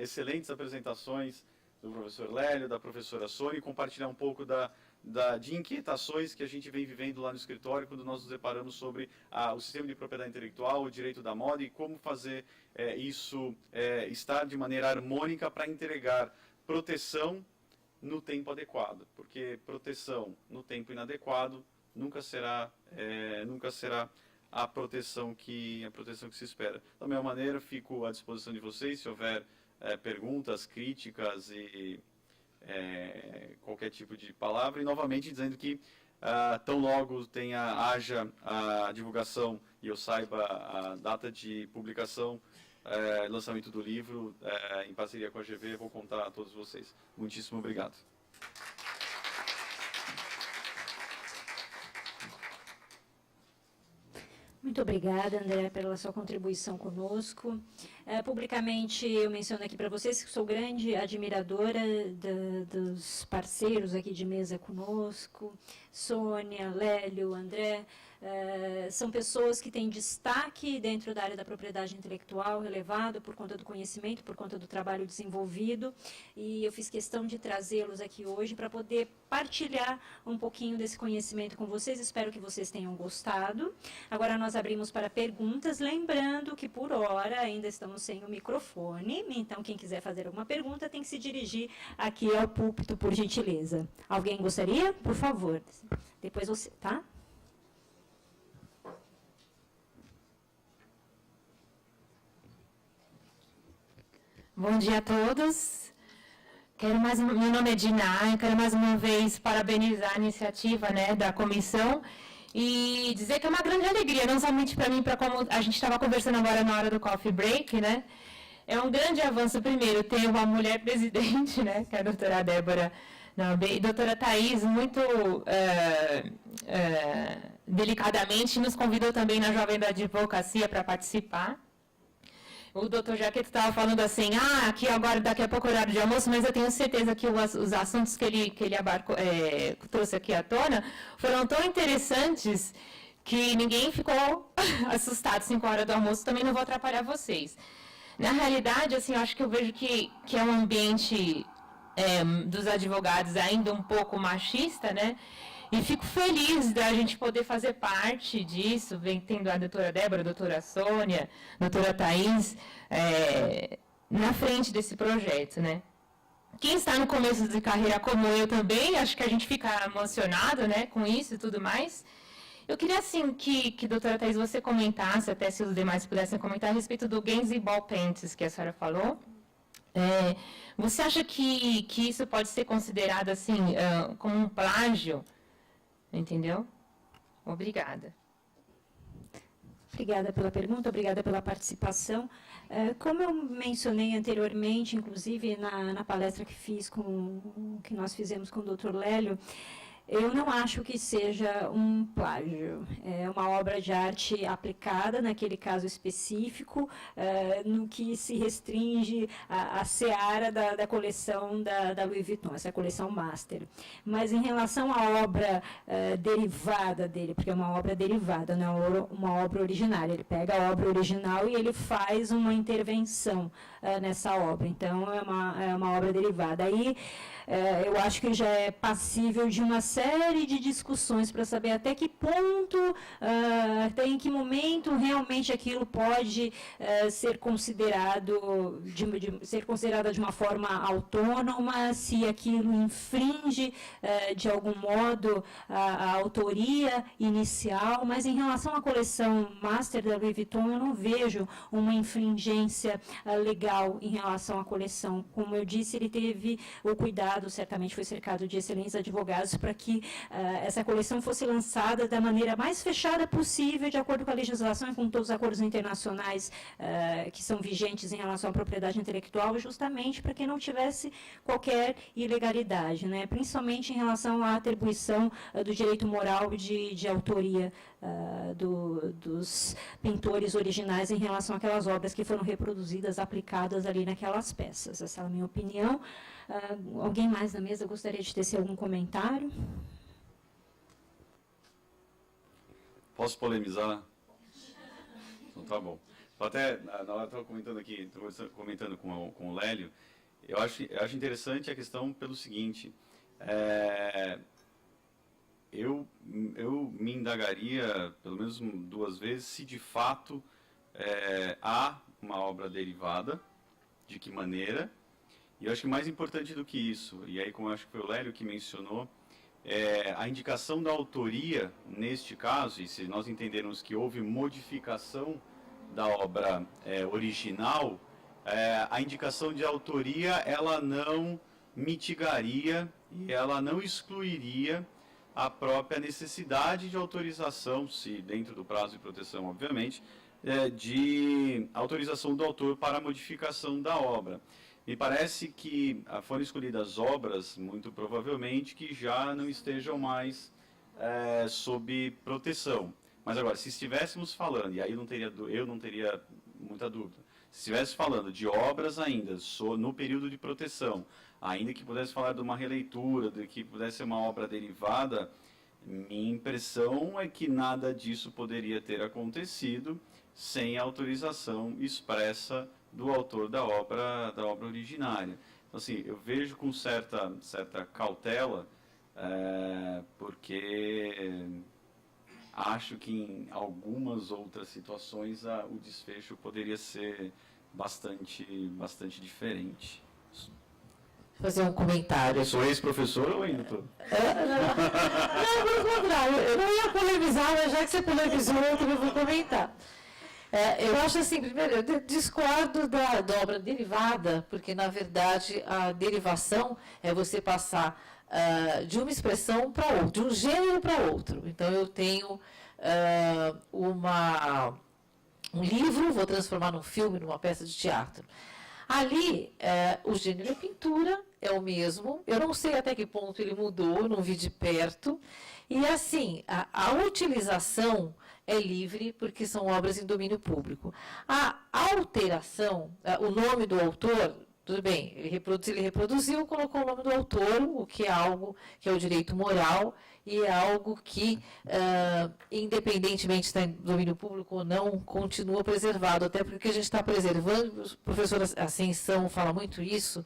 excelentes apresentações do professor Lélio, da professora Sônia, e compartilhar um pouco de inquietações que a gente vem vivendo lá no escritório quando nós nos deparamos sobre o sistema de propriedade intelectual, o direito da moda e como fazer isso estar de maneira harmônica para entregar proteção no tempo adequado, porque proteção no tempo inadequado nunca será a proteção que se espera. Da mesma maneira, fico à disposição de vocês, se houver perguntas, críticas e qualquer tipo de palavra. E, novamente, dizendo que tão logo haja a divulgação e eu saiba a data de publicação, lançamento do livro, em parceria com a GV, vou contar a todos vocês. Muitíssimo obrigado. Muito obrigada, André, pela sua contribuição conosco. Publicamente, eu menciono aqui para vocês que sou grande admiradora dos parceiros aqui de mesa conosco, Sônia, Lélio, André. São pessoas que têm destaque dentro da área da propriedade intelectual, relevado por conta do conhecimento, por conta do trabalho desenvolvido, e eu fiz questão de trazê-los aqui hoje para poder partilhar um pouquinho desse conhecimento com vocês. Espero que vocês tenham gostado. Agora nós abrimos para perguntas, lembrando que por hora ainda estamos sem o microfone, então quem quiser fazer alguma pergunta tem que se dirigir aqui ao púlpito, por gentileza. Alguém gostaria? Por favor. Depois você, tá? Bom dia a todos. Meu nome é Diná, eu quero mais uma vez parabenizar a iniciativa, da comissão e dizer que é uma grande alegria, não somente para mim, para como a gente estava conversando agora na hora do coffee break, É um grande avanço, primeiro, ter uma mulher presidente, que é a doutora Débora Naube, e a doutora Thaís, muito delicadamente, nos convidou também na Jovem da Advocacia para participar. O doutor Jaqueto estava falando assim, aqui agora, daqui a pouco é horário de almoço, mas eu tenho certeza que os assuntos que ele abarcou, trouxe aqui à tona foram tão interessantes que ninguém ficou assustado 5 horas do almoço, também não vou atrapalhar vocês. Na realidade, assim, eu acho que eu vejo que é um ambiente dos advogados ainda um pouco machista, né? E fico feliz da gente poder fazer parte disso, tendo a doutora Débora, a doutora Sônia, a doutora Thaís, na frente desse projeto, né? Quem está no começo de carreira como eu também, acho que a gente fica emocionado, né, com isso e tudo mais. Eu queria, assim, que doutora Thaís, você comentasse, até se os demais pudessem comentar, a respeito do Games Ball Paints, que a senhora falou. Você acha que isso pode ser considerado, assim, como um plágio? Entendeu? Obrigada. Obrigada pela pergunta, obrigada pela participação. Como eu mencionei anteriormente, inclusive na palestra que nós fizemos com o Dr. Lélio, eu não acho que seja um plágio. É uma obra de arte aplicada, naquele caso específico, no que se restringe à seara da coleção da Louis Vuitton, essa coleção Master. Mas em relação à obra derivada dele, porque é uma obra derivada, não é uma obra originária, ele pega a obra original e ele faz uma intervenção nessa obra. Então, é uma obra derivada. Aí, eu acho que já é passível de uma série de discussões para saber até que ponto, até em que momento realmente aquilo pode ser considerado de uma forma autônoma, se aquilo infringe de algum modo a autoria inicial, mas em relação à coleção Master da Louis Vuitton, eu não vejo uma infringência legal em relação à coleção. Como eu disse, ele teve o cuidado, certamente foi cercado de excelentes advogados, para que essa coleção fosse lançada da maneira mais fechada possível, de acordo com a legislação e com todos os acordos internacionais que são vigentes em relação à propriedade intelectual, justamente para que não tivesse qualquer ilegalidade, né? Principalmente em relação à atribuição do direito moral de autoria dos pintores originais em relação àquelas obras que foram reproduzidas, aplicadas ali naquelas peças. Essa é a minha opinião. Alguém mais na mesa gostaria de tecer algum comentário? Posso polemizar? Então tá bom. Até na hora estava comentando com o Lélio, eu acho interessante a questão pelo seguinte, eu me indagaria pelo menos 2 vezes se de fato há uma obra derivada, de que maneira. E eu acho que mais importante do que isso, e aí como eu acho que foi o Lélio que mencionou, a indicação da autoria, neste caso, e se nós entendermos que houve modificação da obra original, a indicação de autoria, ela não mitigaria e ela não excluiria a própria necessidade de autorização, se dentro do prazo de proteção, obviamente, de autorização do autor para a modificação da obra. Me parece que foram escolhidas obras, muito provavelmente, que já não estejam mais sob proteção. Mas agora, se estivéssemos falando, e aí eu não teria muita dúvida, se estivéssemos falando de obras ainda no período de proteção, ainda que pudesse falar de uma releitura, de que pudesse ser uma obra derivada, minha impressão é que nada disso poderia ter acontecido sem autorização expressa do autor da obra originária. Então, assim, eu vejo com certa cautela, porque acho que em algumas outras situações o desfecho poderia ser bastante diferente. Fazer um comentário. Eu sou ex-professor ou ainda estou? Não, pelo contrário, eu não ia polemizar, mas já que você polemizou, eu também vou comentar. Eu acho assim, primeiro, eu discordo da obra derivada, porque, na verdade, a derivação é você passar de uma expressão para outra, de um gênero para outro. Então, eu tenho um livro, vou transformar num filme, numa peça de teatro. Ali, o gênero é pintura, é o mesmo. Eu não sei até que ponto ele mudou, não vi de perto. E, assim, a utilização é livre, porque são obras em domínio público. A alteração, o nome do autor, Tudo bem, ele reproduziu, colocou o nome do autor, o que é algo que é o direito moral, e é algo que, independentemente de estar em domínio público ou não, continua preservado, até porque a gente está preservando, o professor Ascensão fala muito isso,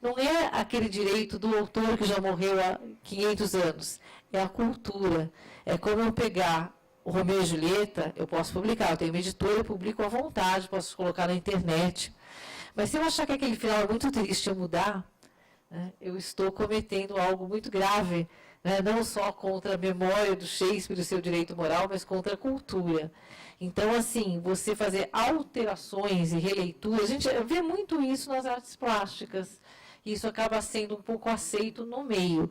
não é aquele direito do autor que já morreu há 500 anos, é a cultura. É como eu pegar o Romeu e Julieta, eu posso publicar, eu tenho uma editora, eu publico à vontade, posso colocar na internet. Mas se eu achar que aquele final é muito triste e eu mudar, né, eu estou cometendo algo muito grave, né, não só contra a memória do Shakespeare e o seu direito moral, mas contra a cultura. Então, assim, você fazer alterações e releituras, a gente vê muito isso nas artes plásticas, e isso acaba sendo um pouco aceito no meio.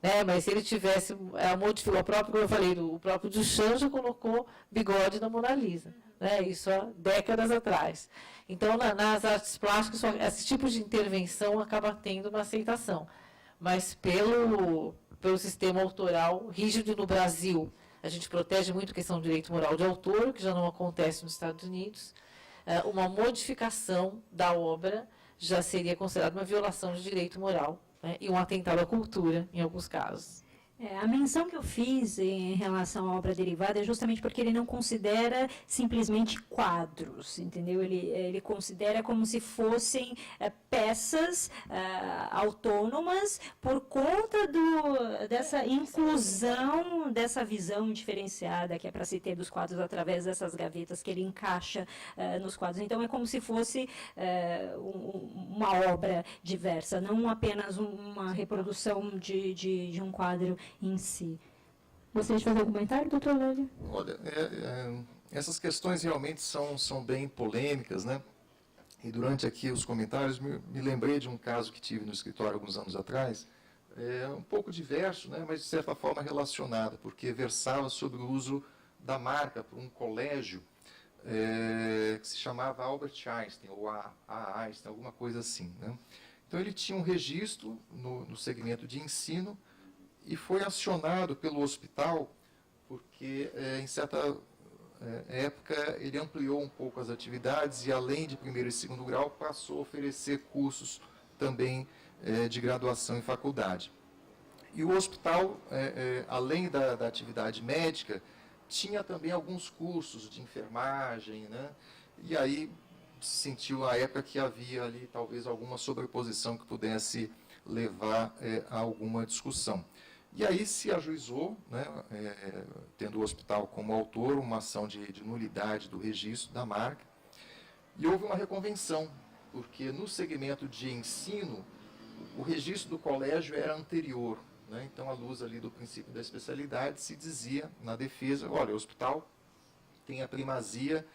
Né, mas se ele tivesse modificado, como eu falei, o próprio Duchamp já colocou bigode na Mona Lisa, né, isso há décadas atrás. Então, nas artes plásticas, esse tipo de intervenção acaba tendo uma aceitação. Mas pelo sistema autoral rígido no Brasil, a gente protege muito a questão do direito moral de autor, que já não acontece nos Estados Unidos, uma modificação da obra já seria considerada uma violação de direito moral, né, e um atentado à cultura, em alguns casos. A menção que eu fiz em relação à obra derivada é justamente porque ele não considera simplesmente quadros, entendeu? Ele considera como se fossem peças autônomas por conta dessa inclusão, dessa visão diferenciada que é para se ter dos quadros através dessas gavetas que ele encaixa nos quadros. Então, é como se fosse uma obra diversa, não apenas uma reprodução de um quadro em si. Gostaria de fazer algum comentário, doutor Lélio? Olha, essas questões realmente são bem polêmicas, né? E durante aqui os comentários me lembrei de um caso que tive no escritório alguns anos atrás, um pouco diverso, né? Mas de certa forma relacionado, porque versava sobre o uso da marca por um colégio que se chamava Albert Einstein, ou a Einstein, alguma coisa assim, né? Então ele tinha um registro no segmento de ensino, e foi acionado pelo hospital, porque em certa época ele ampliou um pouco as atividades e, além de primeiro e segundo grau, passou a oferecer cursos também de graduação em faculdade. E o hospital, além da atividade médica, tinha também alguns cursos de enfermagem, né? E aí sentiu à época que havia ali talvez alguma sobreposição que pudesse levar a alguma discussão. E aí se ajuizou, né, tendo o hospital como autor, uma ação de nulidade do registro da marca, e houve uma reconvenção, porque no segmento de ensino, o registro do colégio era anterior, né, então, à luz ali do princípio da especialidade, se dizia na defesa, olha, o hospital tem a primazia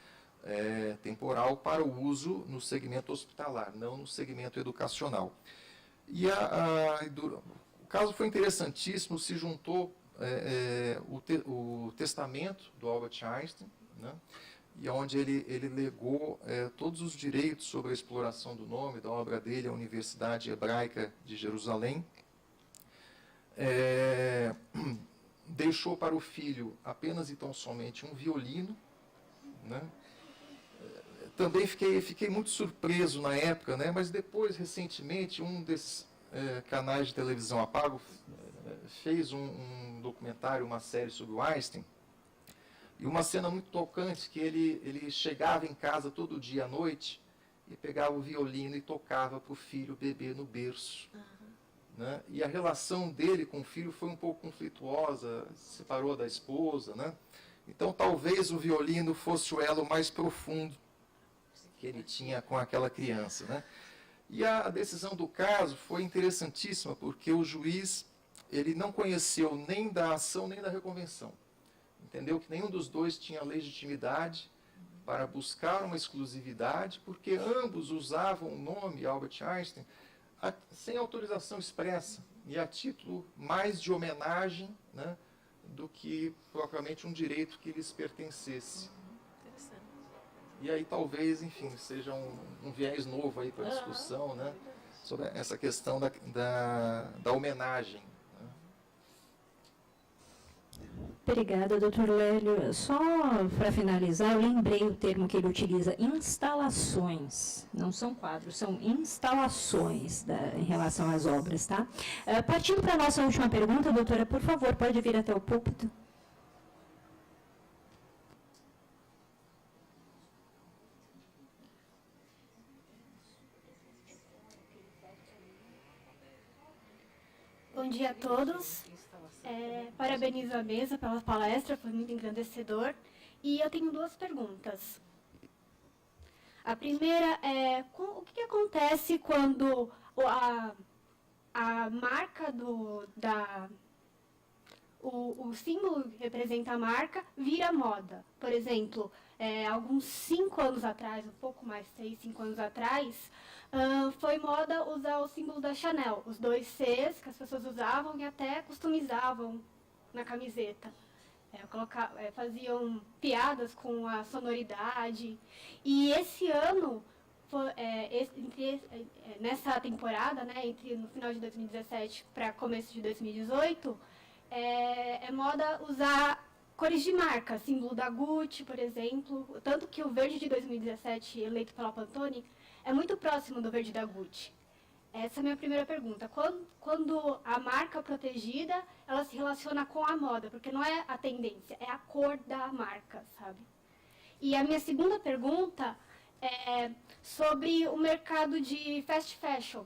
temporal para o uso no segmento hospitalar, não no segmento educacional. E o caso foi interessantíssimo, se juntou o testamento do Albert Einstein, né, e onde ele legou todos os direitos sobre a exploração do nome da obra dele à Universidade Hebraica de Jerusalém. Deixou para o filho apenas e tão somente um violino, né. Também fiquei muito surpreso na época, né, mas depois, recentemente, um desses canais de televisão a pago fez um documentário, uma série sobre o Einstein, e uma cena muito tocante, que ele chegava em casa todo dia à noite e pegava o violino e tocava para o filho beber no berço. Né? E a relação dele com o filho foi um pouco conflituosa, se separou da esposa, né? Então talvez o violino fosse o elo mais profundo que ele tinha com aquela criança, né? E a decisão do caso foi interessantíssima, porque o juiz ele não conheceu nem da ação nem da reconvenção. Entendeu que nenhum dos dois tinha legitimidade para buscar uma exclusividade, porque ambos usavam o nome Albert Einstein sem autorização expressa e a título mais de homenagem, né, do que propriamente um direito que lhes pertencesse. E aí talvez, enfim, seja um viés novo aí para a discussão, né, sobre essa questão da homenagem. Né. Obrigada, doutor Lélio. Só para finalizar, eu lembrei o termo que ele utiliza, instalações. Não são quadros, são instalações em relação às obras, tá? Partindo para a nossa última pergunta, doutora, por favor, pode vir até o púlpito. Bom dia a todos. Parabenizo a mesa pela palestra, foi muito engrandecedor. E eu tenho duas perguntas. A primeira é, o que acontece quando a marca o símbolo que representa a marca vira moda? Por exemplo, alguns 5 anos atrás, um pouco mais, 6, 5 anos atrás, foi moda usar o símbolo da Chanel, os 2 Cs que as pessoas usavam e até customizavam na camiseta. Faziam piadas com a sonoridade. E esse ano, nessa temporada, né, no final de 2017 para começo de 2018, é moda usar cores de marca, símbolo da Gucci, por exemplo. Tanto que o verde de 2017, eleito pela Pantone, é muito próximo do verde da Gucci. Essa é a minha primeira pergunta. Quando a marca protegida, ela se relaciona com a moda, porque não é a tendência, é a cor da marca, sabe? E a minha segunda pergunta é sobre o mercado de fast fashion,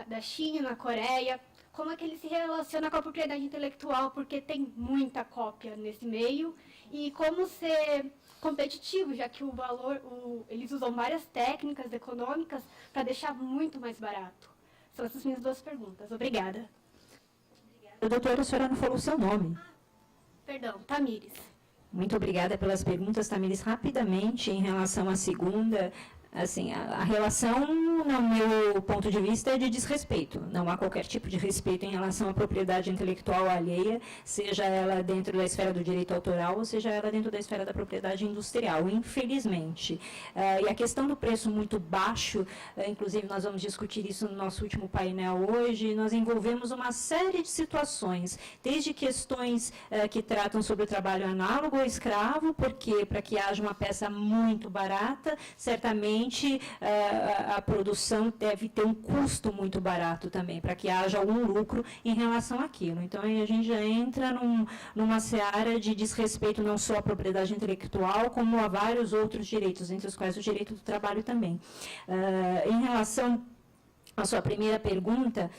da China, Coreia. Como é que ele se relaciona com a propriedade intelectual, porque tem muita cópia nesse meio, e como ser competitivo, já que eles usam várias técnicas econômicas para deixar muito mais barato. São essas minhas duas perguntas. Obrigada. Doutora, a senhora não falou o seu nome. Perdão, Tamires. Muito obrigada pelas perguntas, Tamires. Rapidamente, em relação à segunda, assim, a relação, no meu ponto de vista, é de desrespeito. Não há qualquer tipo de respeito em relação à propriedade intelectual alheia, seja ela dentro da esfera do direito autoral ou seja ela dentro da esfera da propriedade industrial, infelizmente. E a questão do preço muito baixo, inclusive nós vamos discutir isso no nosso último painel hoje, nós envolvemos uma série de situações, desde questões que tratam sobre o trabalho análogo ao escravo, porque para que haja uma peça muito barata, certamente a produção deve ter um custo muito barato também, para que haja algum lucro em relação àquilo. Então, aí a gente já entra numa seara de desrespeito não só à propriedade intelectual, como a vários outros direitos, entre os quais o direito do trabalho também. Em relação a sua primeira pergunta,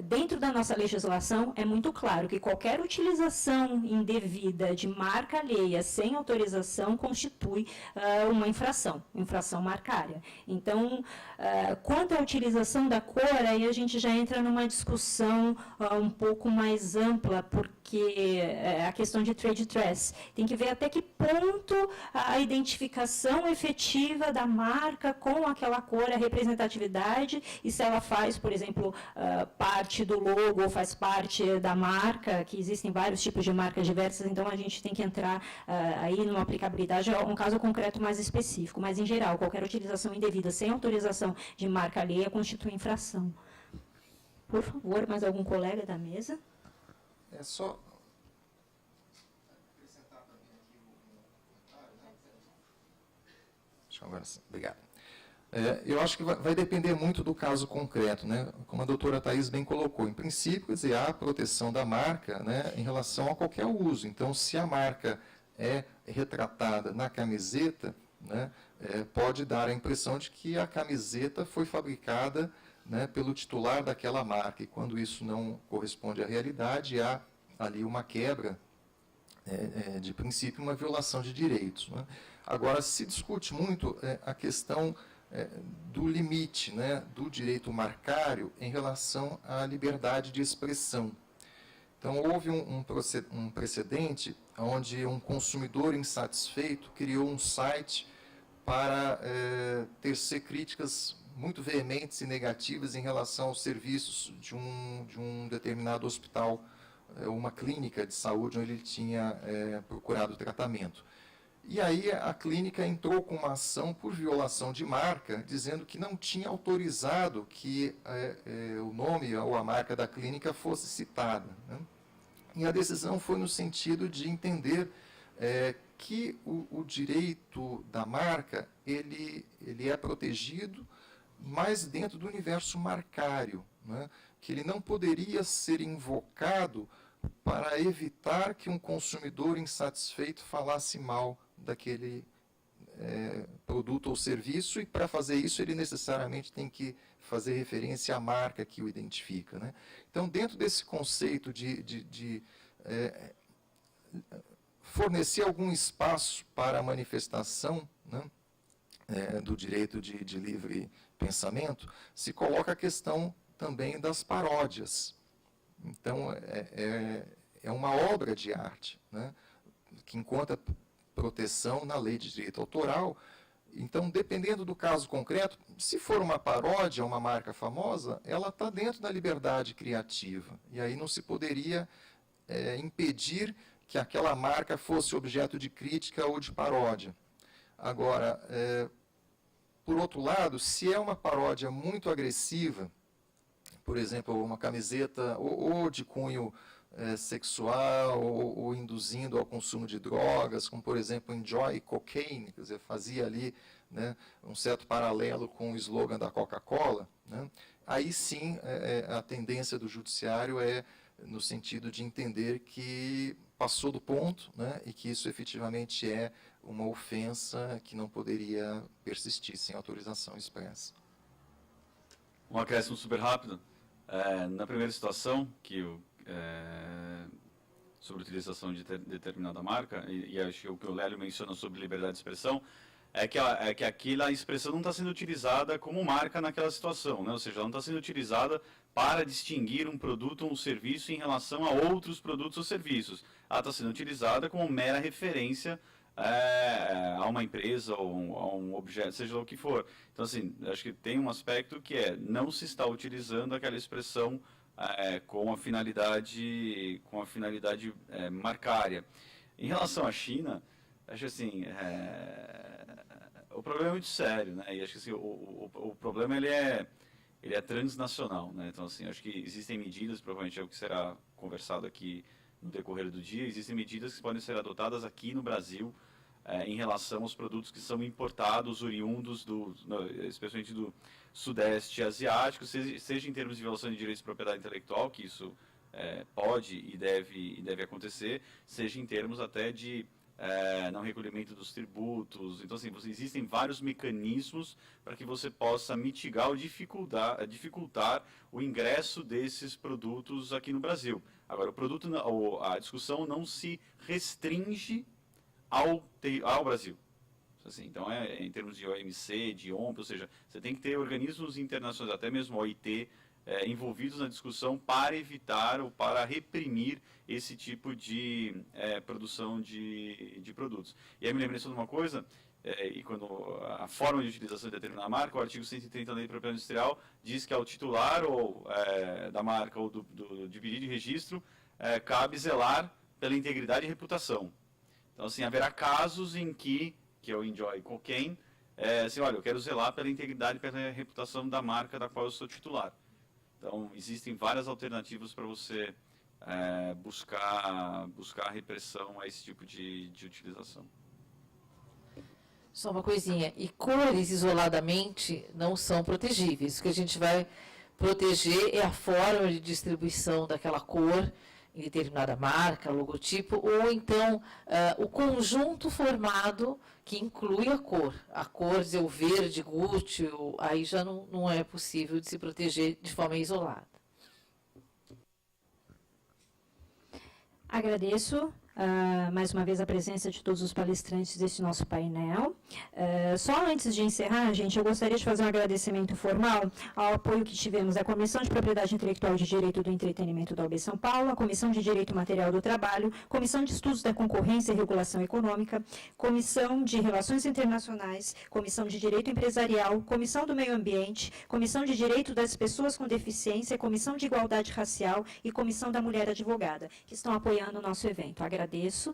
dentro da nossa legislação, é muito claro que qualquer utilização indevida de marca alheia sem autorização constitui uma infração marcária. Então, quanto à utilização da cor, aí a gente já entra numa discussão um pouco mais ampla, porque a questão de trade dress tem que ver até que ponto a identificação efetiva da marca com aquela cor, a representatividade, e se ela faz, por exemplo, parte do logo ou faz parte da marca, que existem vários tipos de marcas diversas, então a gente tem que entrar aí numa aplicabilidade, um caso concreto mais específico, mas em geral, qualquer utilização indevida sem autorização de marca alheia constitui infração. Por favor, mais algum colega da mesa? É só acrescentar também aqui um comentário, né? Deixa eu agora sim. Obrigado. Eu acho que vai depender muito do caso concreto, né? Como a doutora Thaís bem colocou. Em princípio, quer dizer, há a proteção da marca, né, em relação a qualquer uso. Então, se a marca é retratada na camiseta, né, pode dar a impressão de que a camiseta foi fabricada, né, pelo titular daquela marca. E quando isso não corresponde à realidade, há ali uma quebra, de princípio, uma violação de direitos, né? Agora, se discute muito a questão do limite, né, do direito marcário em relação à liberdade de expressão. Então, houve um precedente onde um consumidor insatisfeito criou um site para tecer críticas muito veementes e negativas em relação aos serviços de um determinado hospital, uma clínica de saúde onde ele tinha procurado tratamento. E aí a clínica entrou com uma ação por violação de marca, dizendo que não tinha autorizado que o nome ou a marca da clínica fosse citada, né? E a decisão foi no sentido de entender que o direito da marca ele é protegido, mas dentro do universo marcário, né? Que ele não poderia ser invocado para evitar que um consumidor insatisfeito falasse mal daquele produto ou serviço, e para fazer isso ele necessariamente tem que fazer referência à marca que o identifica, né? Então, dentro desse conceito de fornecer algum espaço para a manifestação, né, do direito de livre pensamento, se coloca a questão também das paródias. Então, é uma obra de arte, né, que encontra proteção na lei de direito autoral. Então, dependendo do caso concreto, se for uma paródia, uma marca famosa, ela está dentro da liberdade criativa. E aí não se poderia impedir que aquela marca fosse objeto de crítica ou de paródia. Agora, por outro lado, se é uma paródia muito agressiva, por exemplo, uma camiseta ou de cunho sexual ou induzindo ao consumo de drogas, como, por exemplo, Enjoy Cocaine, quer dizer, fazia ali, né, um certo paralelo com o slogan da Coca-Cola, né, aí sim a tendência do judiciário é no sentido de entender que passou do ponto, né, e que isso efetivamente é uma ofensa que não poderia persistir sem autorização expressa. Um acréscimo super rápido. Na primeira situação, sobre a utilização de determinada marca, e acho que o que o Lélio menciona sobre liberdade de expressão, é que aquela expressão não está sendo utilizada como marca naquela situação, né? Ou seja, ela não está sendo utilizada para distinguir um produto ou um serviço em relação a outros produtos ou serviços. Ela está sendo utilizada como mera referência a uma empresa ou a um objeto, seja lá o que for. Então, assim, acho que tem um aspecto que não se está utilizando aquela expressão com a finalidade marcária. Em relação à China, acho assim, o problema é muito sério, né? E acho que assim, o problema ele é transnacional, né? Então, assim, acho que existem medidas, provavelmente é o que será conversado aqui no decorrer do dia, existem medidas que podem ser adotadas aqui no Brasil em relação aos produtos que são importados, oriundos, especialmente do Sudeste Asiático, seja em termos de violação de direitos de propriedade intelectual, que isso pode e deve acontecer, seja em termos até de não recolhimento dos tributos. Então, assim, existem vários mecanismos para que você possa mitigar ou dificultar o ingresso desses produtos aqui no Brasil. Agora, a discussão não se restringe ao Brasil. Assim, então, em termos de OMC, de OMP, ou seja, você tem que ter organismos internacionais, até mesmo OIT, envolvidos na discussão para evitar ou para reprimir esse tipo de produção de produtos. E aí me lembrei só de uma coisa, e quando a forma de utilização de determinada marca, o artigo 130 da Lei de Propriedade Industrial diz que ao titular ou da marca ou de pedido de registro cabe zelar pela integridade e reputação. Então, assim, haverá casos em que é o Enjoy Cocaine, assim, olha, eu quero zelar pela integridade e pela reputação da marca da qual eu sou titular. Então, existem várias alternativas para você buscar repressão a esse tipo de utilização. Só uma coisinha, e cores isoladamente não são protegíveis. O que a gente vai proteger é a forma de distribuição daquela cor em determinada marca, logotipo, ou então o conjunto formado que inclui a cor. A cor, dizer, o verde, Gucci, aí já não é possível de se proteger de forma isolada. Agradeço mais uma vez a presença de todos os palestrantes desse nosso painel. Só antes de encerrar, gente, eu gostaria de fazer um agradecimento formal ao apoio que tivemos da Comissão de Propriedade Intelectual de Direito do Entretenimento da UB São Paulo, a Comissão de Direito Material do Trabalho, Comissão de Estudos da Concorrência e Regulação Econômica, Comissão de Relações Internacionais, Comissão de Direito Empresarial, Comissão do Meio Ambiente, Comissão de Direito das Pessoas com Deficiência, Comissão de Igualdade Racial e Comissão da Mulher Advogada, que estão apoiando o nosso evento. Agradeço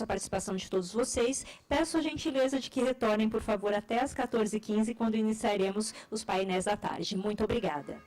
a participação de todos vocês. Peço a gentileza de que retornem, por favor, até às 14h15, quando iniciaremos os painéis da tarde. Muito obrigada.